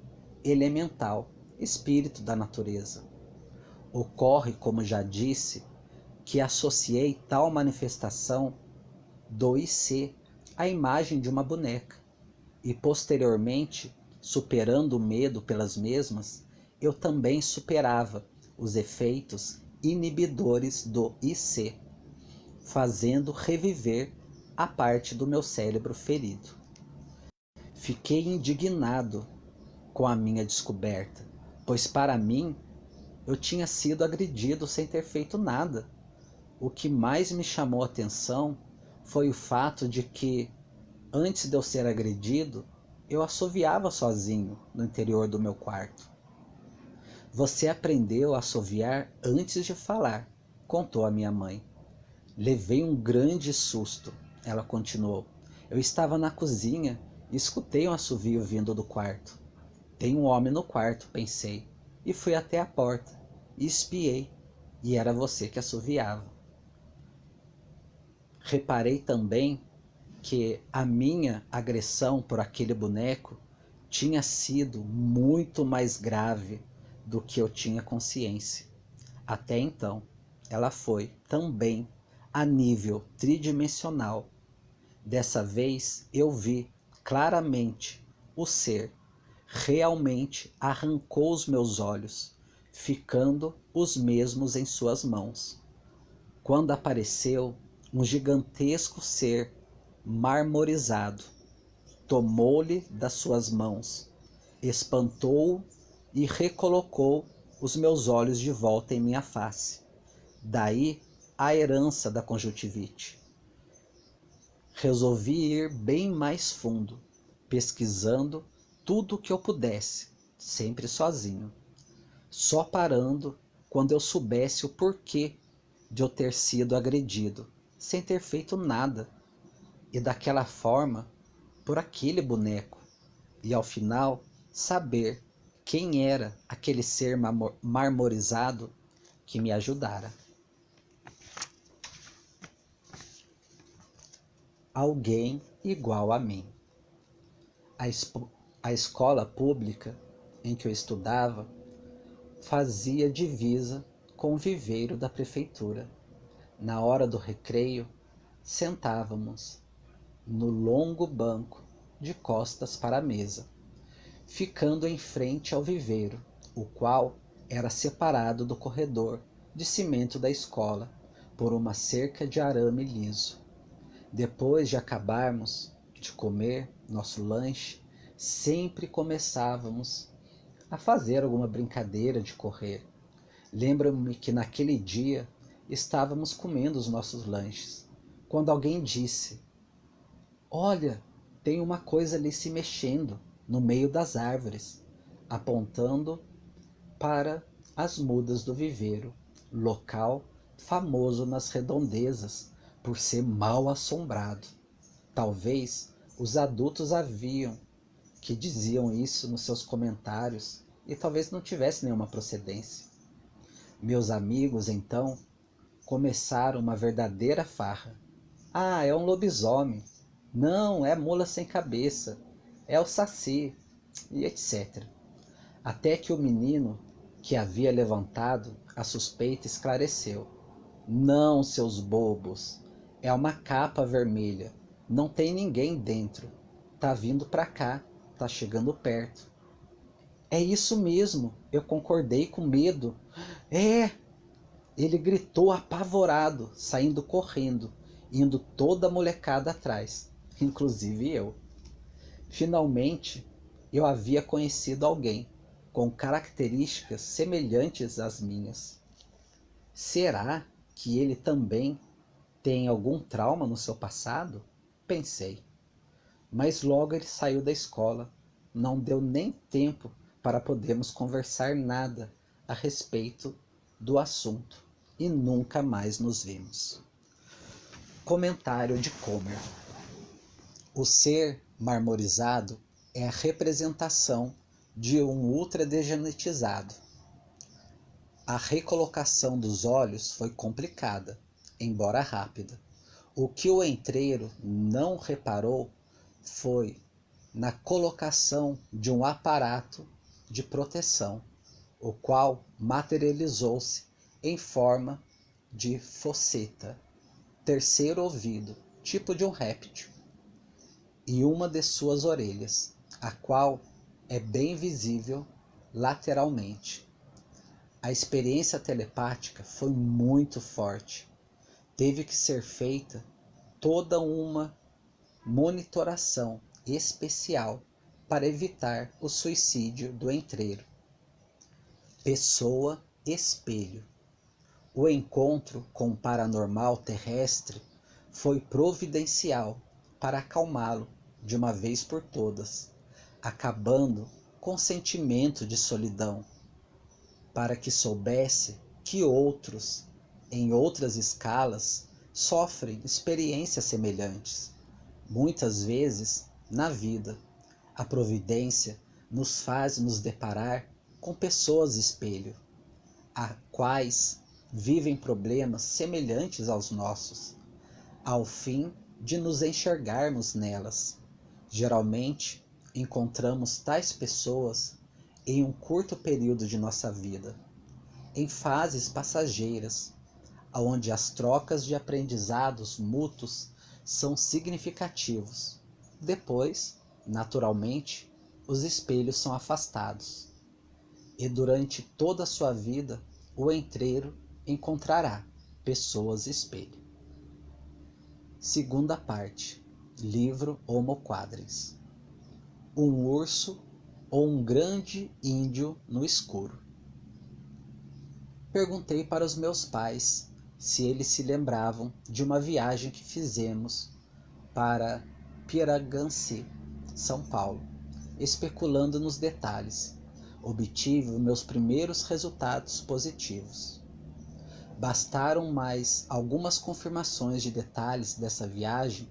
elemental, espírito da natureza. Ocorre, como já disse, que associei tal manifestação do IC à imagem de uma boneca, e posteriormente, superando o medo pelas mesmas, eu também superava os efeitos inibidores do IC, fazendo reviver a parte do meu cérebro ferido. Fiquei indignado com a minha descoberta, pois para mim eu tinha sido agredido sem ter feito nada. O que mais me chamou a atenção foi o fato de que, antes de eu ser agredido, eu assoviava sozinho no interior do meu quarto. Você aprendeu a assoviar antes de falar, contou a minha mãe. Levei um grande susto, ela continuou. Eu estava na cozinha e escutei um assovio vindo do quarto. Tem um homem no quarto, pensei, e fui até a porta e espiei, e era você que assoviava. Reparei também que a minha agressão por aquele boneco tinha sido muito mais grave do que eu tinha consciência. Até então, ela foi também a nível tridimensional. Dessa vez eu vi claramente o ser realmente arrancou os meus olhos, ficando os mesmos em suas mãos. Quando apareceu um gigantesco ser marmorizado, tomou-lhe das suas mãos, espantou-o e recolocou os meus olhos de volta em minha face. Daí a herança da conjuntivite. Resolvi ir bem mais fundo, pesquisando tudo o que eu pudesse, sempre sozinho, só parando quando eu soubesse o porquê de eu ter sido agredido, sem ter feito nada, e daquela forma, por aquele boneco, e ao final saber quem era aquele ser marmorizado que me ajudara. Alguém igual a mim. A escola pública em que eu estudava fazia divisa com o viveiro da prefeitura. Na hora do recreio, sentávamos no longo banco de costas para a mesa, ficando em frente ao viveiro, o qual era separado do corredor de cimento da escola por uma cerca de arame liso. Depois de acabarmos de comer nosso lanche, sempre começávamos a fazer alguma brincadeira de correr. Lembro-me que naquele dia estávamos comendo os nossos lanches, quando alguém disse: "Olha, tem uma coisa ali se mexendo no meio das árvores." apontando para as mudas do viveiro, local famoso nas redondezas por ser mal assombrado. Talvez os adultos haviam que diziam isso nos seus comentários e talvez não tivesse nenhuma procedência. Meus amigos, então, começaram uma verdadeira farra. Ah, é um lobisomem. Não, é mula sem cabeça. É o saci, e etc. Até que o menino que havia levantado a suspeita esclareceu. Não, seus bobos. É uma capa vermelha. Não tem ninguém dentro. Tá vindo pra cá. Tá chegando perto. É isso mesmo. Eu concordei com medo. É! Ele gritou apavorado, saindo correndo, indo toda a molecada atrás, inclusive eu. Finalmente, eu havia conhecido alguém com características semelhantes às minhas. Será que ele também tem algum trauma no seu passado? Pensei. Mas logo ele saiu da escola. Não deu nem tempo para podermos conversar nada a respeito do assunto e nunca mais nos vimos. Comentário de Comer. O ser marmorizado é a representação de um ultradegenetizado. A recolocação dos olhos foi complicada, embora rápida. O que o entreiro não reparou foi na colocação de um aparato de proteção, o qual materializou-se em forma de fosseta, terceiro ouvido, tipo de um réptil, e uma de suas orelhas, a qual é bem visível lateralmente. A experiência telepática foi muito forte. Teve que ser feita toda uma monitoração especial para evitar o suicídio do entreiro. Pessoa espelho. O encontro com o paranormal terrestre foi providencial para acalmá-lo de uma vez por todas, acabando com o sentimento de solidão, para que soubesse que outros, em outras escalas, sofrem experiências semelhantes. Muitas vezes, na vida, a providência nos faz nos deparar com pessoas espelho, a quais vivem problemas semelhantes aos nossos, ao fim de nos enxergarmos nelas. Geralmente, encontramos tais pessoas em um curto período de nossa vida, em fases passageiras, onde as trocas de aprendizados mútuos são significativos. Depois, naturalmente, os espelhos são afastados. E durante toda a sua vida, o entreiro encontrará pessoas espelho. Segunda parte. Livro Homo Quadrens. Um urso ou um grande índio no escuro. Perguntei para os meus pais se eles se lembravam de uma viagem que fizemos para Piragãci, São Paulo, especulando nos detalhes. Obtive meus primeiros resultados positivos. Bastaram mais algumas confirmações de detalhes dessa viagem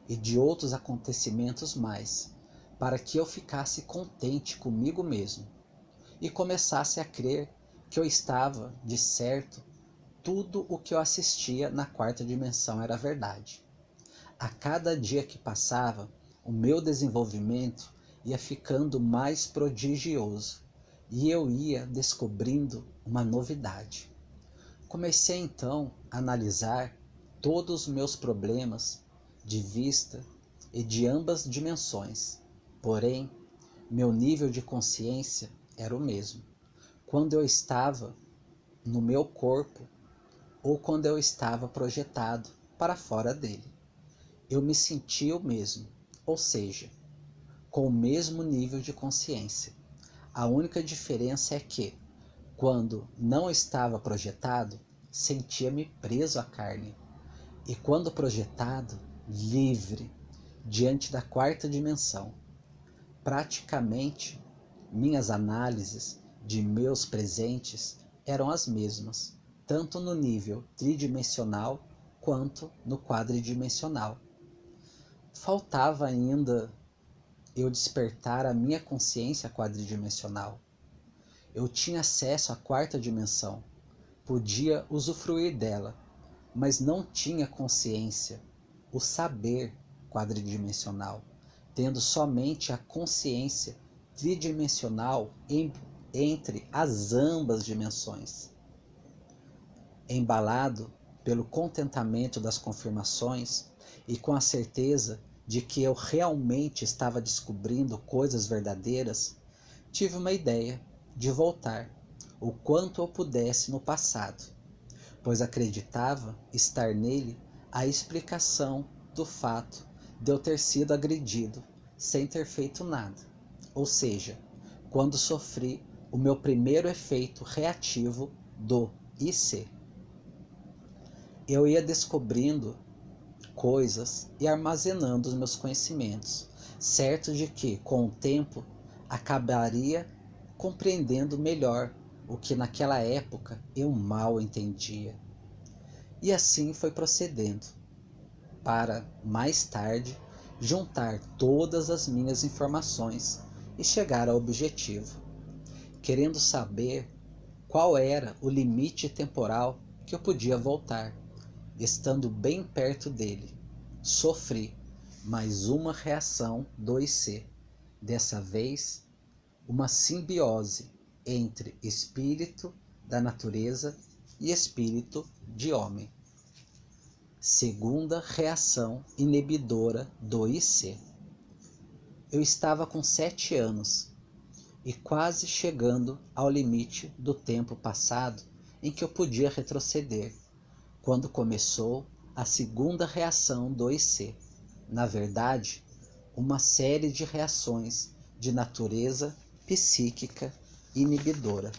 e de outros acontecimentos mais, para que eu ficasse contente comigo mesmo e começasse a crer que eu estava, de certo, tudo o que eu assistia na quarta dimensão era verdade. A cada dia que passava, o meu desenvolvimento ia ficando mais prodigioso e eu ia descobrindo uma novidade. Comecei então a analisar todos os meus problemas de vista e de ambas dimensões. Porém, meu nível de consciência era o mesmo. Quando eu estava no meu corpo ou quando eu estava projetado para fora dele, eu me sentia o mesmo, ou seja, com o mesmo nível de consciência. A única diferença é que, quando não estava projetado, sentia-me preso à carne, e quando projetado, livre, diante da quarta dimensão. Praticamente minhas análises de meus presentes eram as mesmas, tanto no nível tridimensional quanto no quadridimensional. Faltava ainda eu despertar a minha consciência quadridimensional. Eu tinha acesso à quarta dimensão, podia usufruir dela, mas não tinha consciência, o saber quadridimensional, tendo somente a consciência tridimensional entre as ambas dimensões. Embalado pelo contentamento das confirmações e com a certeza de que eu realmente estava descobrindo coisas verdadeiras, tive uma ideia de voltar o quanto eu pudesse no passado, pois acreditava estar nele a explicação do fato de eu ter sido agredido sem ter feito nada, ou seja, quando sofri o meu primeiro efeito reativo do IC. Eu ia descobrindo coisas e armazenando os meus conhecimentos, certo de que, com o tempo, acabaria compreendendo melhor o que naquela época eu mal entendia. E assim foi procedendo, para, mais tarde, juntar todas as minhas informações e chegar ao objetivo, querendo saber qual era o limite temporal que eu podia voltar. Estando bem perto dele, sofri mais uma reação do IC, dessa vez uma simbiose entre espírito da natureza e espírito de homem. Segunda reação inibidora do IC. Eu estava com 7 anos e quase chegando ao limite do tempo passado em que eu podia retroceder, quando começou a segunda reação do IC. Na verdade, uma série de reações de natureza psíquica inibidora.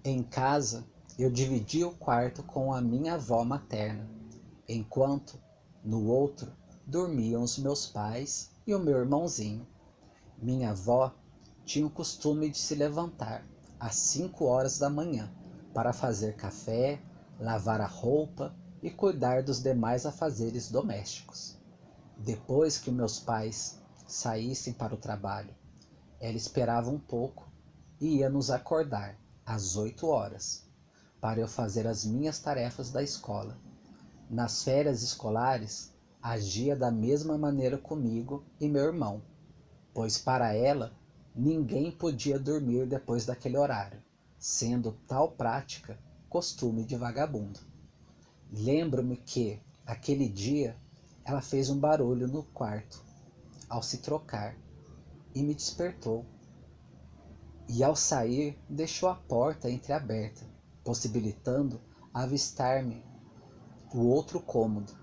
Em casa, eu dividi o quarto com a minha avó materna, enquanto, no outro, dormiam os meus pais e o meu irmãozinho. Minha avó tinha o costume de se levantar às 5 horas da manhã para fazer café, lavar a roupa e cuidar dos demais afazeres domésticos. Depois que meus pais saíssem para o trabalho, ela esperava um pouco e ia nos acordar às 8 horas para eu fazer as minhas tarefas da escola. Nas férias escolares, agia da mesma maneira comigo e meu irmão, pois para ela ninguém podia dormir depois daquele horário, sendo tal prática costume de vagabundo. Lembro-me que, aquele dia, ela fez um barulho no quarto, ao se trocar, e me despertou. E ao sair, deixou a porta entreaberta, possibilitando avistar-me o outro cômodo,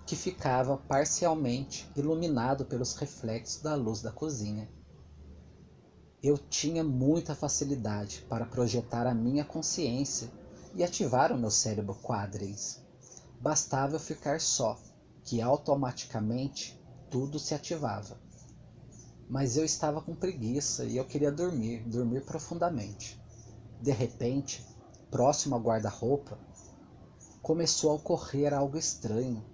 que ficava parcialmente iluminado pelos reflexos da luz da cozinha. Eu tinha muita facilidade para projetar a minha consciência e ativar o meu cérebro quadrens. Bastava eu ficar só, que automaticamente tudo se ativava. Mas eu estava com preguiça e eu queria dormir profundamente. De repente, próximo ao guarda-roupa, começou a ocorrer algo estranho.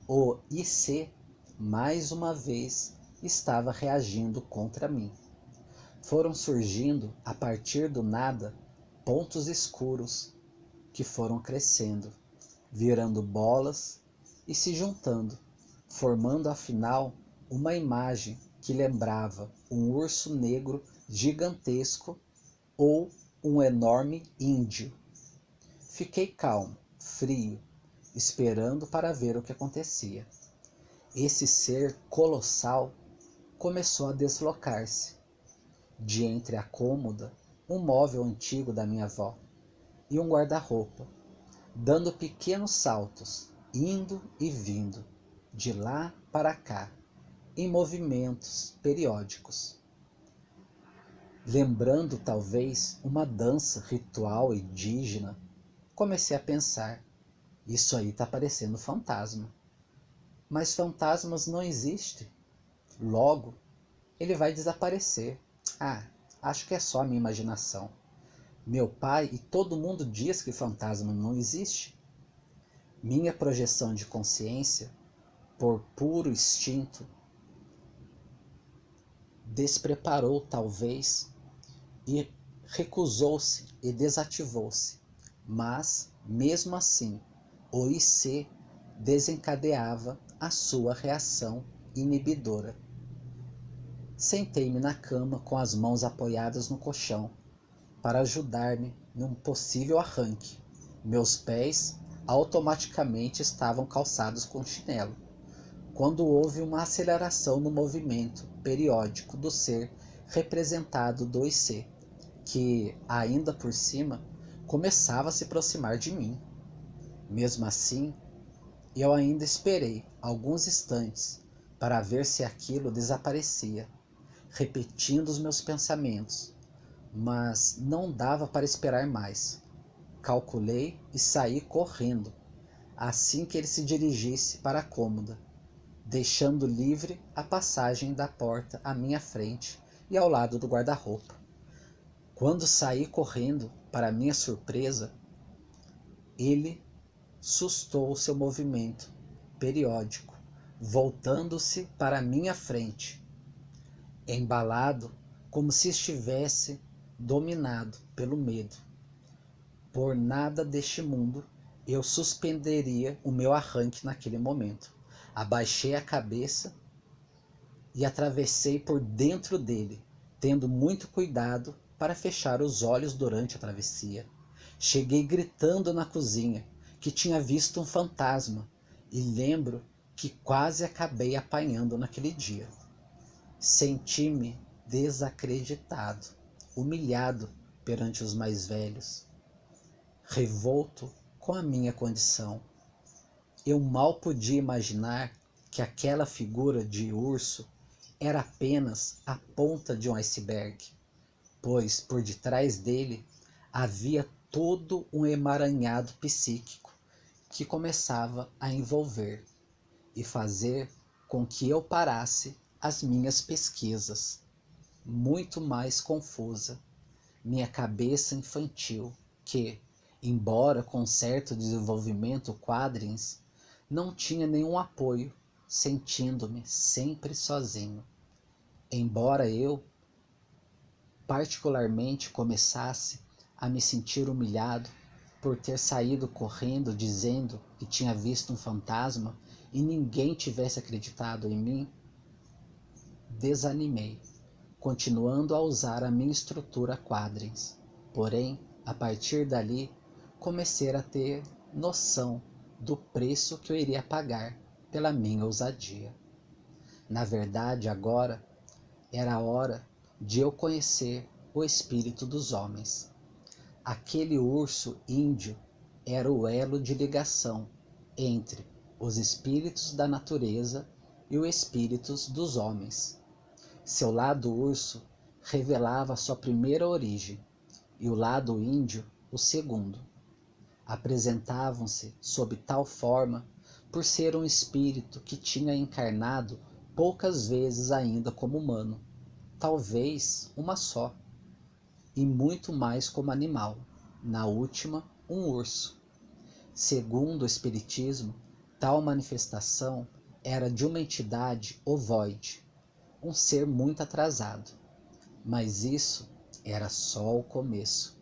O IC, mais uma vez, estava reagindo contra mim. Foram surgindo, a partir do nada, pontos escuros que foram crescendo, virando bolas e se juntando, formando afinal uma imagem que lembrava um urso negro gigantesco ou um enorme índio. Fiquei calmo, frio, esperando para ver o que acontecia. Esse ser colossal começou a deslocar-se de entre a cômoda, um móvel antigo da minha avó, e um guarda-roupa, dando pequenos saltos, indo e vindo, de lá para cá, em movimentos periódicos. Lembrando talvez uma dança ritual indígena, comecei a pensar, isso aí está parecendo fantasma. Mas fantasmas não existem. Logo, ele vai desaparecer. Ah, acho que é só a minha imaginação. Meu pai e todo mundo diz que fantasma não existe. Minha projeção de consciência, por puro instinto, despreparou talvez e recusou-se e desativou-se. Mas, mesmo assim, o IC desencadeava a sua reação inibidora. Sentei-me na cama com as mãos apoiadas no colchão para ajudar-me num possível arranque. Meus pés automaticamente estavam calçados com chinelo, quando houve uma aceleração no movimento periódico do ser representado do IC, que, ainda por cima, começava a se aproximar de mim. Mesmo assim, eu ainda esperei alguns instantes para ver se aquilo desaparecia, repetindo os meus pensamentos, mas não dava para esperar mais. Calculei e saí correndo, assim que ele se dirigisse para a cômoda, deixando livre a passagem da porta à minha frente e ao lado do guarda-roupa. Quando saí correndo, para minha surpresa, ele sustou seu movimento periódico, voltando-se para minha frente, embalado como se estivesse dominado pelo medo. Por nada deste mundo eu suspenderia o meu arranque naquele momento. Abaixei a cabeça e atravessei por dentro dele, tendo muito cuidado para fechar os olhos durante a travessia. Cheguei gritando na cozinha que tinha visto um fantasma e lembro que quase acabei apanhando naquele dia. Senti-me desacreditado, humilhado perante os mais velhos, revolto com a minha condição. Eu mal podia imaginar que aquela figura de urso era apenas a ponta de um iceberg, pois por detrás dele havia todo um emaranhado psíquico que começava a envolver e fazer com que eu parasse as minhas pesquisas. Muito mais confusa, minha cabeça infantil, que, embora com certo desenvolvimento quadrins, não tinha nenhum apoio, sentindo-me sempre sozinho. Embora eu, particularmente, começasse a me sentir humilhado por ter saído correndo dizendo que tinha visto um fantasma e ninguém tivesse acreditado em mim, desanimei, continuando a usar a minha estrutura quadrins. Porém, a partir dali, comecei a ter noção do preço que eu iria pagar pela minha ousadia. Na verdade, agora era a hora de eu conhecer o espírito dos homens. Aquele urso índio era o elo de ligação entre os espíritos da natureza e os espíritos dos homens. Seu lado urso revelava sua primeira origem e o lado índio o segundo. Apresentavam-se sob tal forma por ser um espírito que tinha encarnado poucas vezes ainda como humano, talvez uma só, e muito mais como animal, na última um urso. Segundo o espiritismo, tal manifestação era de uma entidade ovoide, um ser muito atrasado. Mas isso era só o começo.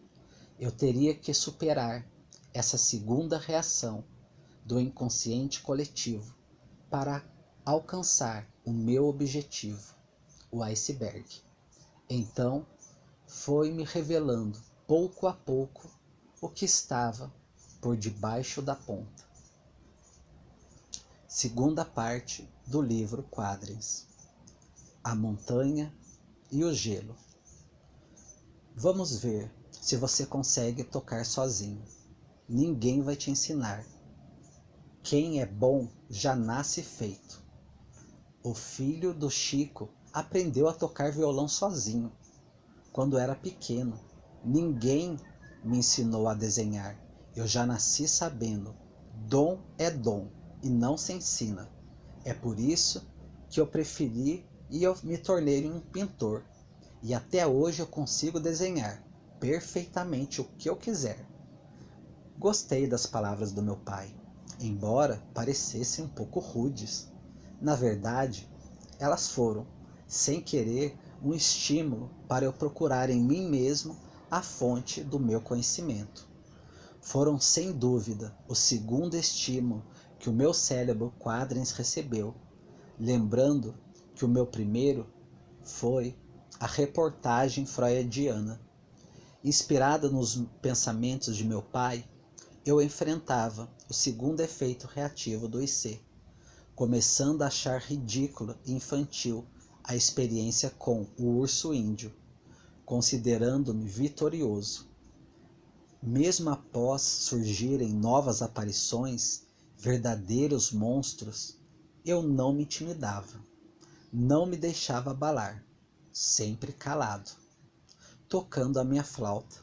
Eu teria que superar essa segunda reação do inconsciente coletivo para alcançar o meu objetivo, o iceberg. Então, foi me revelando pouco a pouco o que estava por debaixo da ponta. Segunda parte do livro Quadrins: A Montanha e o Gelo. Vamos ver se você consegue tocar sozinho. Ninguém vai te ensinar. Quem é bom já nasce feito. O filho do Chico aprendeu a tocar violão sozinho. Quando era pequeno, ninguém me ensinou a desenhar. Eu já nasci sabendo. Dom é dom e não se ensina. É por isso que eu preferi e eu me tornei um pintor. E até hoje eu consigo desenhar perfeitamente o que eu quiser. Gostei das palavras do meu pai, embora parecessem um pouco rudes. Na verdade, elas foram, sem querer, um estímulo para eu procurar em mim mesmo a fonte do meu conhecimento. Foram sem dúvida o segundo estímulo que o meu cérebro quadrens recebeu, lembrando que o meu primeiro foi a reportagem freudiana. Inspirada nos pensamentos de meu pai, eu enfrentava o segundo efeito reativo do IC, começando a achar ridícula e infantil a experiência com o urso índio, considerando-me vitorioso. Mesmo após surgirem novas aparições, verdadeiros monstros, eu não me intimidava, não me deixava abalar, sempre calado. Tocando a minha flauta,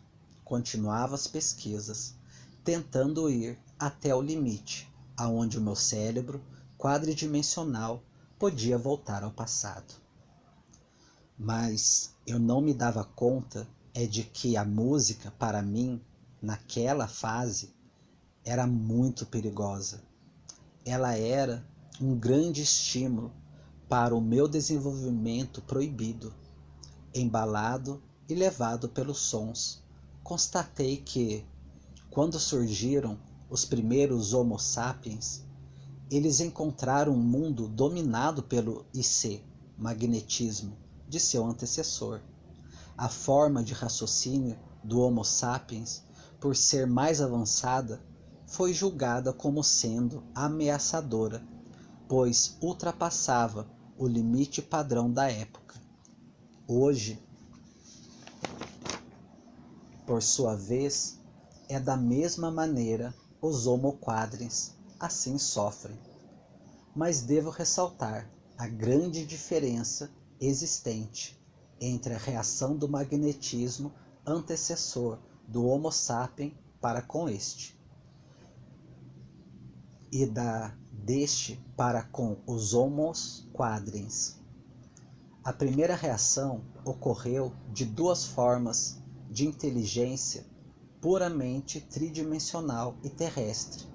continuava as pesquisas, tentando ir até o limite, aonde o meu cérebro quadridimensional podia voltar ao passado. Mas eu não me dava conta de que a música, para mim, naquela fase, era muito perigosa. Ela era um grande estímulo para o meu desenvolvimento proibido. Embalado e levado pelos sons, constatei que, quando surgiram os primeiros Homo sapiens, eles encontraram um mundo dominado pelo IC, magnetismo, de seu antecessor. A forma de raciocínio do Homo sapiens, por ser mais avançada, foi julgada como sendo ameaçadora, pois ultrapassava o limite padrão da época. Hoje, por sua vez, é da mesma maneira os Homo quadrins assim sofrem. Mas devo ressaltar a grande diferença existente entre a reação do magnetismo antecessor do Homo sapiens para com este e deste para com os Homos quadrins. A primeira reação ocorreu de duas formas de inteligência puramente tridimensional e terrestre,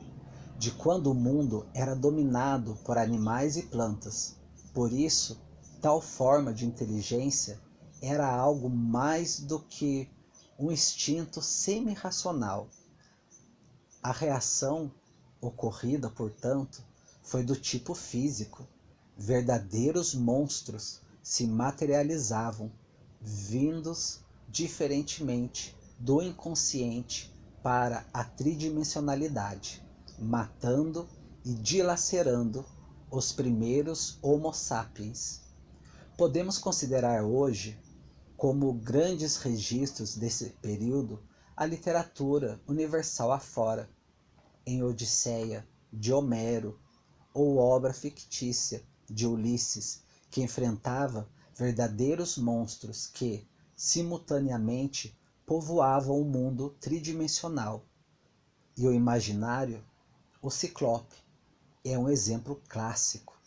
de quando o mundo era dominado por animais e plantas. Por isso, tal forma de inteligência era algo mais do que um instinto semi-racional. A reação ocorrida, portanto, foi do tipo físico. Verdadeiros monstros se materializavam, vindos diferentemente do inconsciente para a tridimensionalidade, matando e dilacerando os primeiros Homo sapiens. Podemos considerar hoje como grandes registros desse período a literatura universal afora, em Odisseia, de Homero, ou obra fictícia de Ulisses, que enfrentava verdadeiros monstros que, simultaneamente, povoavam o mundo tridimensional. E o imaginário, o Ciclope, é um exemplo clássico.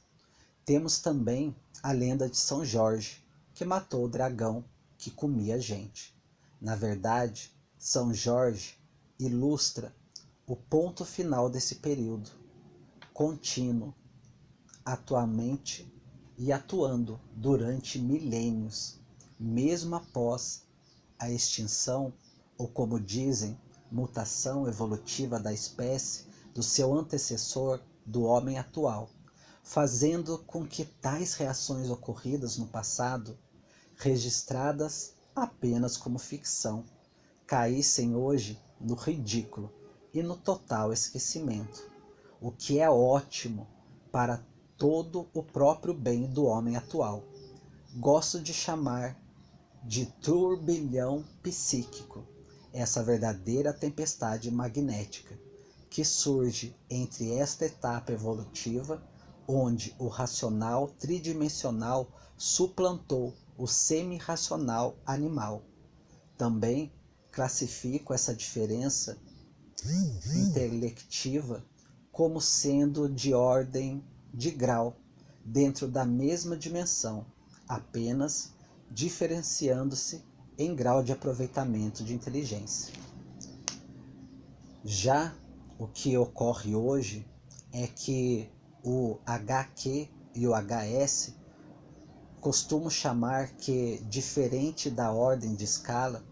Temos também a lenda de São Jorge, que matou o dragão que comia gente. Na verdade, São Jorge ilustra o ponto final desse período, contínuo, atualmente e atuando durante milênios, mesmo após a extinção, ou como dizem, mutação evolutiva da espécie do seu antecessor, do homem atual, fazendo com que tais reações ocorridas no passado, registradas apenas como ficção, caíssem hoje no ridículo e no total esquecimento, o que é ótimo para todo o próprio bem do homem atual. Gosto de chamar de turbilhão psíquico essa verdadeira tempestade magnética que surge entre esta etapa evolutiva, onde o racional tridimensional suplantou o semi-racional animal. Também classifico essa diferença intelectiva como sendo de ordem de grau dentro da mesma dimensão, apenas diferenciando-se em grau de aproveitamento de inteligência. Já o que ocorre hoje é que o HQ e o HS costumo chamar que, diferente da ordem de escala,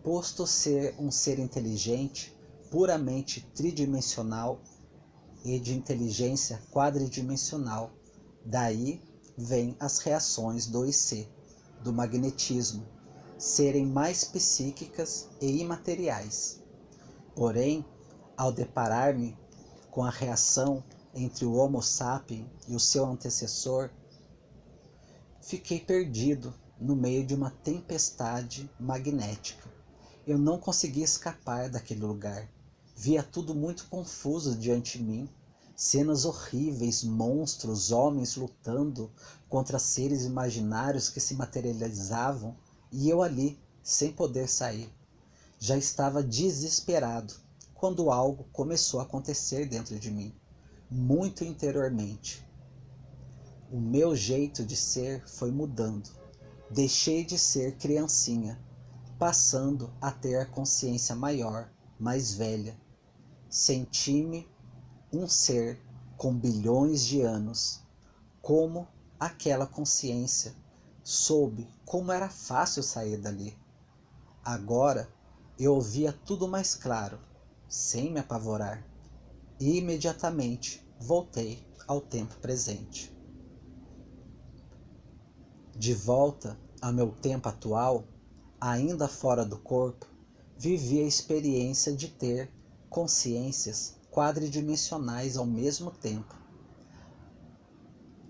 posto ser um ser inteligente, puramente tridimensional e de inteligência quadridimensional, daí vêm as reações do IC, do magnetismo, serem mais psíquicas e imateriais. Porém, ao deparar-me com a reação entre o Homo sapiens e o seu antecessor, fiquei perdido no meio de uma tempestade magnética. Eu não conseguia escapar daquele lugar. Via tudo muito confuso diante de mim, cenas horríveis, monstros, homens lutando contra seres imaginários que se materializavam, e eu ali, sem poder sair. Já estava desesperado quando algo começou a acontecer dentro de mim, muito interiormente. O meu jeito de ser foi mudando. Deixei de ser criancinha, passando a ter a consciência maior, mais velha. Senti-me um ser com bilhões de anos. Como aquela consciência soube como era fácil sair dali. Agora eu ouvia tudo mais claro, sem me apavorar, e imediatamente voltei ao tempo presente. De volta ao meu tempo atual, ainda fora do corpo, vivi a experiência de ter consciências quadridimensionais ao mesmo tempo.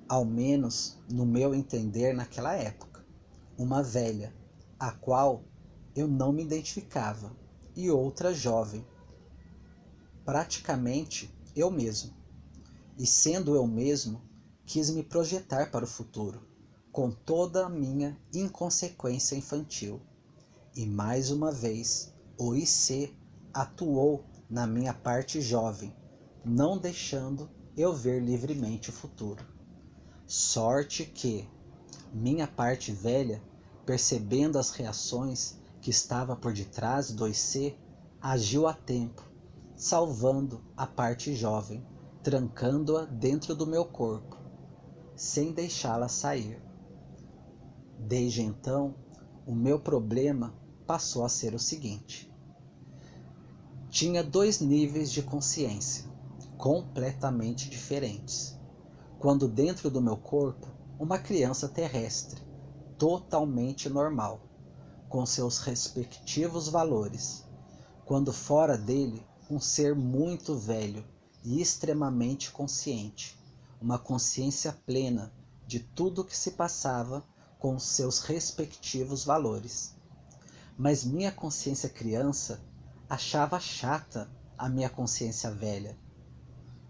Ao menos no meu entender naquela época. Uma velha, a qual eu não me identificava, e outra jovem. Praticamente eu mesmo. E sendo eu mesmo, quis me projetar para o futuro, com toda a minha inconsequência infantil. E mais uma vez, o IC atuou na minha parte jovem, não deixando eu ver livremente o futuro. Sorte que minha parte velha, percebendo as reações que estava por detrás do IC, agiu a tempo, salvando a parte jovem, trancando-a dentro do meu corpo, sem deixá-la sair. Desde então, o meu problema passou a ser o seguinte. Tinha 2 níveis de consciência, completamente diferentes. Quando dentro do meu corpo, uma criança terrestre, totalmente normal, com seus respectivos valores. Quando fora dele, um ser muito velho e extremamente consciente, uma consciência plena de tudo o que se passava com os seus respectivos valores. Mas minha consciência criança achava chata a minha consciência velha.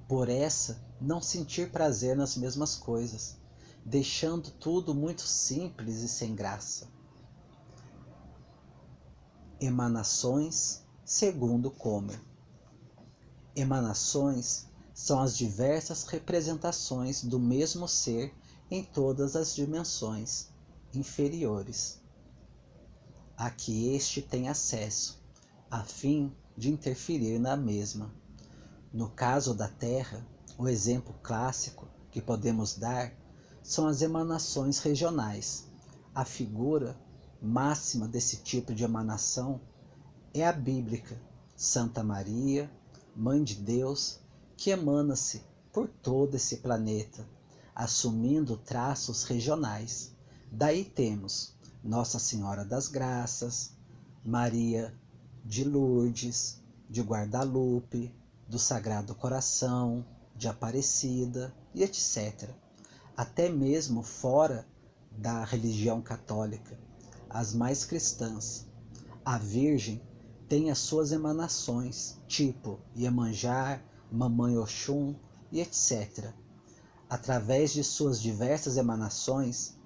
Por essa, não sentir prazer nas mesmas coisas, deixando tudo muito simples e sem graça. Emanações, segundo Comer. Emanações são as diversas representações do mesmo ser em todas as dimensões inferiores, a que este tem acesso, a fim de interferir na mesma. No caso da Terra, o exemplo clássico que podemos dar são as emanações regionais. A figura máxima desse tipo de emanação é a bíblica Santa Maria, Mãe de Deus, que emana-se por todo esse planeta, assumindo traços regionais. Daí temos Nossa Senhora das Graças, Maria de Lourdes, de Guadalupe, do Sagrado Coração, de Aparecida e etc. Até mesmo fora da religião católica, as mais cristãs. A Virgem tem as suas emanações, tipo Iemanjá, Mamãe Oxum e etc. Através de suas diversas emanações,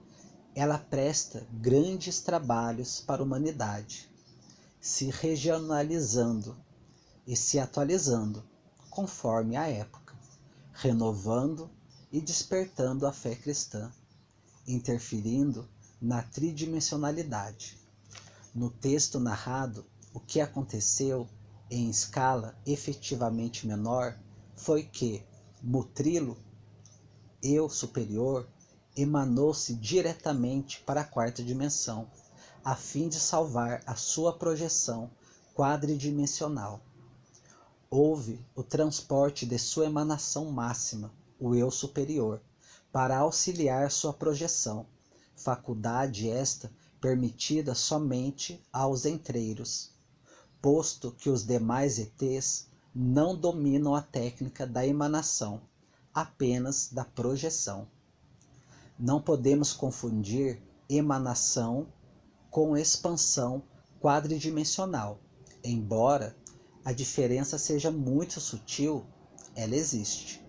ela presta grandes trabalhos para a humanidade, se regionalizando e se atualizando conforme a época, renovando e despertando a fé cristã. interferindo na tridimensionalidade. No texto narrado, o que aconteceu em escala efetivamente menor foi que Mutrilo, eu superior, emanou-se diretamente para a quarta dimensão, a fim de salvar a sua projeção quadridimensional. Houve o transporte de sua emanação máxima, o eu superior, para auxiliar sua projeção, faculdade esta permitida somente aos entreiros, posto que os demais ETs não dominam a técnica da emanação, apenas da projeção. Não podemos confundir emanação com expansão quadridimensional. Embora a diferença seja muito sutil, ela existe.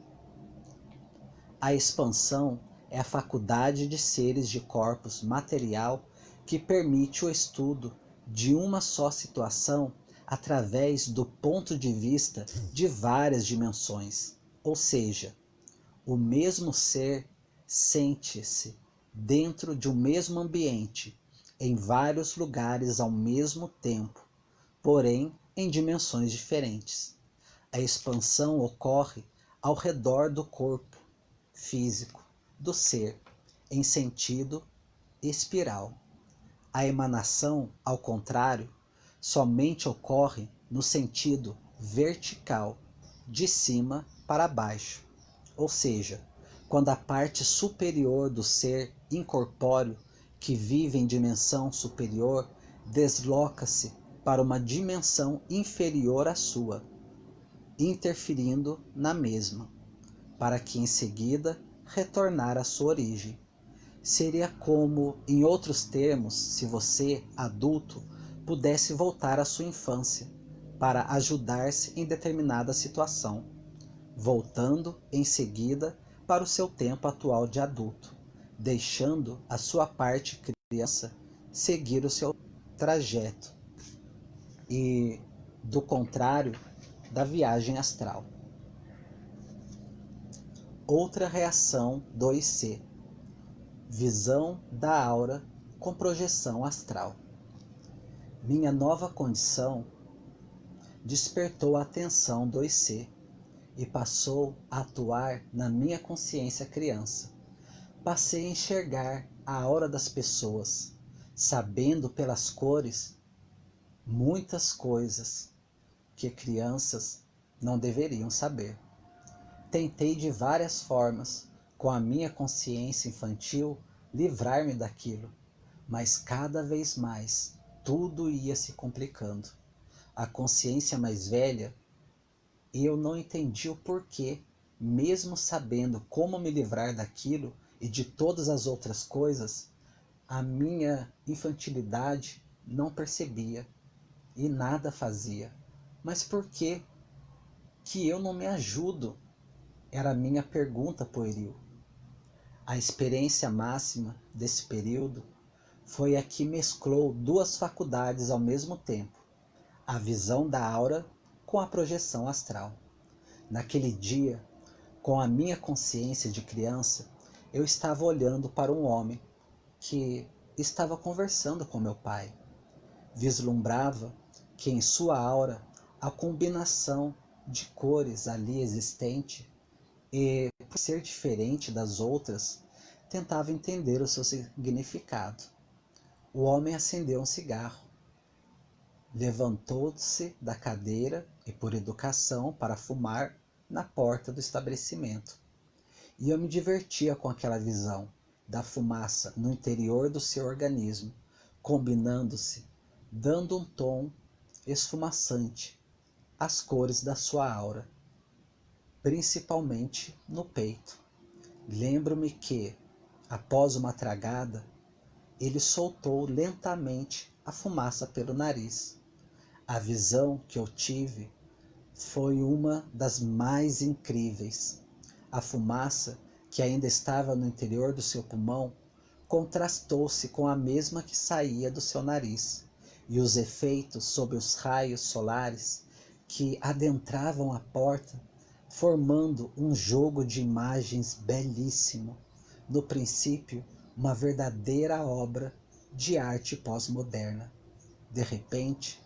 A expansão é a faculdade de seres de corpos material que permite o estudo de uma só situação através do ponto de vista de várias dimensões, ou seja, o mesmo ser sente-se dentro de um mesmo ambiente, em vários lugares ao mesmo tempo, porém em dimensões diferentes. A expansão ocorre ao redor do corpo físico do ser, em sentido espiral. A emanação, ao contrário, somente ocorre no sentido vertical, de cima para baixo, ou seja, quando a parte superior do ser incorpóreo, que vive em dimensão superior, desloca-se para uma dimensão inferior à sua, interferindo na mesma, para que em seguida retornar à sua origem. Seria como, em outros termos, se você, adulto, pudesse voltar à sua infância para ajudar-se em determinada situação, voltando em seguida para o seu tempo atual de adulto, deixando a sua parte criança seguir o seu trajeto e, do contrário, da viagem astral. Outra reação 2C. Visão da aura com projeção astral. Minha nova condição despertou a atenção 2C e passou a atuar na minha consciência criança. Passei a enxergar a aura das pessoas, sabendo pelas cores muitas coisas que crianças não deveriam saber. Tentei de várias formas, com a minha consciência infantil, livrar-me daquilo, mas cada vez mais tudo ia se complicando. A consciência mais velha, eu não entendi o porquê, mesmo sabendo como me livrar daquilo e de todas as outras coisas, a minha infantilidade não percebia e nada fazia. Mas por que eu não me ajudo? Era a minha pergunta pueril. A experiência máxima desse período foi a que mesclou duas faculdades ao mesmo tempo, a visão da aura com a projeção astral. Naquele dia, com a minha consciência de criança, eu estava olhando para um homem que estava conversando com meu pai. Vislumbrava que em sua aura a combinação de cores ali existente e, por ser diferente das outras, tentava entender o seu significado. O homem acendeu um cigarro, levantou-se da cadeira e, por educação, para fumar na porta do estabelecimento. E eu me divertia com aquela visão da fumaça no interior do seu organismo, combinando-se, dando um tom esfumaçante às cores da sua aura, principalmente no peito. Lembro-me que, após uma tragada, ele soltou lentamente a fumaça pelo nariz. A visão que eu tive foi uma das mais incríveis. A fumaça, que ainda estava no interior do seu pulmão, contrastou-se com a mesma que saía do seu nariz, e os efeitos sob os raios solares que adentravam a porta, formando um jogo de imagens belíssimo. No princípio, uma verdadeira obra de arte pós-moderna. De repente,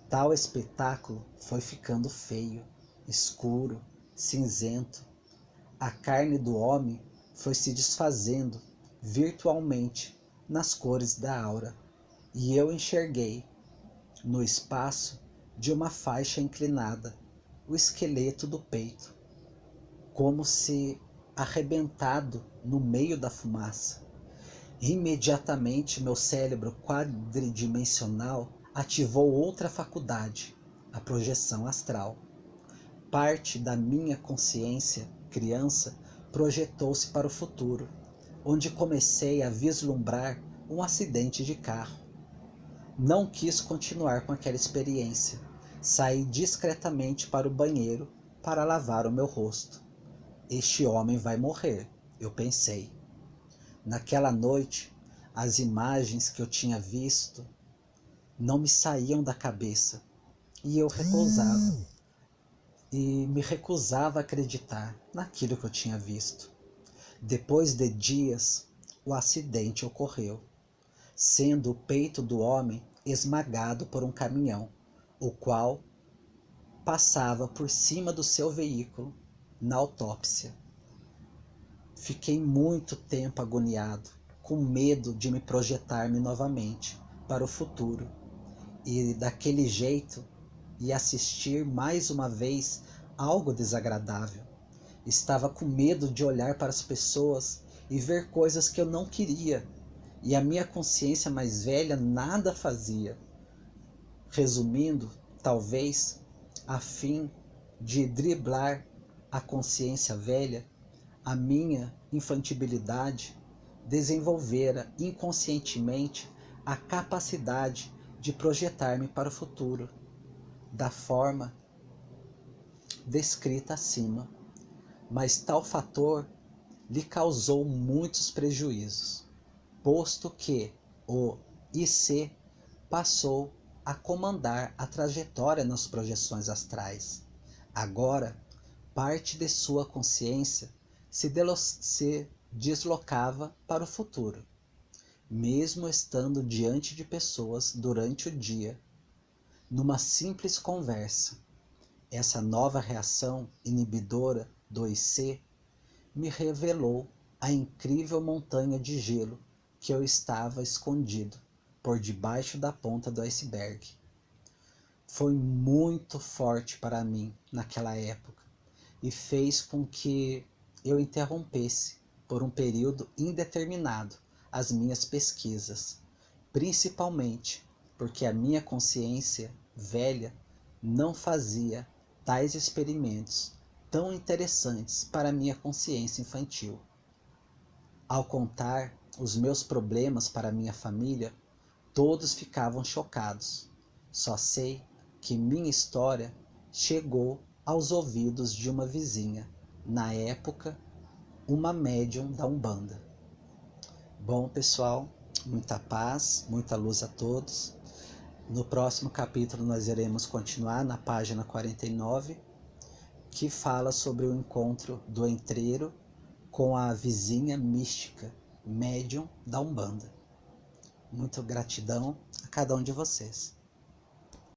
tal espetáculo foi ficando feio, escuro, cinzento. A carne do homem foi se desfazendo virtualmente nas cores da aura, e eu enxerguei, no espaço de uma faixa inclinada, o esqueleto do peito, como se arrebentado no meio da fumaça. Imediatamente meu cérebro quadridimensional ativou outra faculdade, a projeção astral. Parte da minha consciência, criança, projetou-se para o futuro, onde comecei a vislumbrar um acidente de carro. Não quis continuar com aquela experiência. Saí discretamente para o banheiro para lavar o meu rosto. Este homem vai morrer, eu pensei. Naquela noite, as imagens que eu tinha visto não me saíam da cabeça e eu me recusava a acreditar naquilo que eu tinha visto. Depois de dias, o acidente ocorreu, sendo o peito do homem esmagado por um caminhão, o qual passava por cima do seu veículo na autópsia. Fiquei muito tempo agoniado, com medo de me projetar-me novamente para o futuro e daquele jeito e assistir mais uma vez algo desagradável. Estava com medo de olhar para as pessoas e ver coisas que eu não queria, e a minha consciência mais velha nada fazia. Resumindo, talvez, a fim de driblar a consciência velha, a minha infantilidade desenvolvera inconscientemente a capacidade de projetar-me para o futuro, da forma descrita acima. Mas tal fator lhe causou muitos prejuízos, posto que o IC passou a comandar a trajetória nas projeções astrais. Agora, parte de sua consciência se deslocava para o futuro, mesmo estando diante de pessoas durante o dia, numa simples conversa. Essa nova reação inibidora do IC me revelou a incrível montanha de gelo que eu estava escondido por debaixo da ponta do iceberg. Foi muito forte para mim naquela época e fez com que eu interrompesse por um período indeterminado as minhas pesquisas, principalmente porque a minha consciência velha não fazia tais experimentos tão interessantes para a minha consciência infantil. Ao contar os meus problemas para minha família, todos ficavam chocados. Só sei que minha história chegou aos ouvidos de uma vizinha, na época, uma médium da Umbanda. Bom, pessoal, muita paz, muita luz a todos. No próximo capítulo nós iremos continuar na página 49, que fala sobre o encontro do entreiro com a vizinha mística, médium da Umbanda. Muita gratidão a cada um de vocês.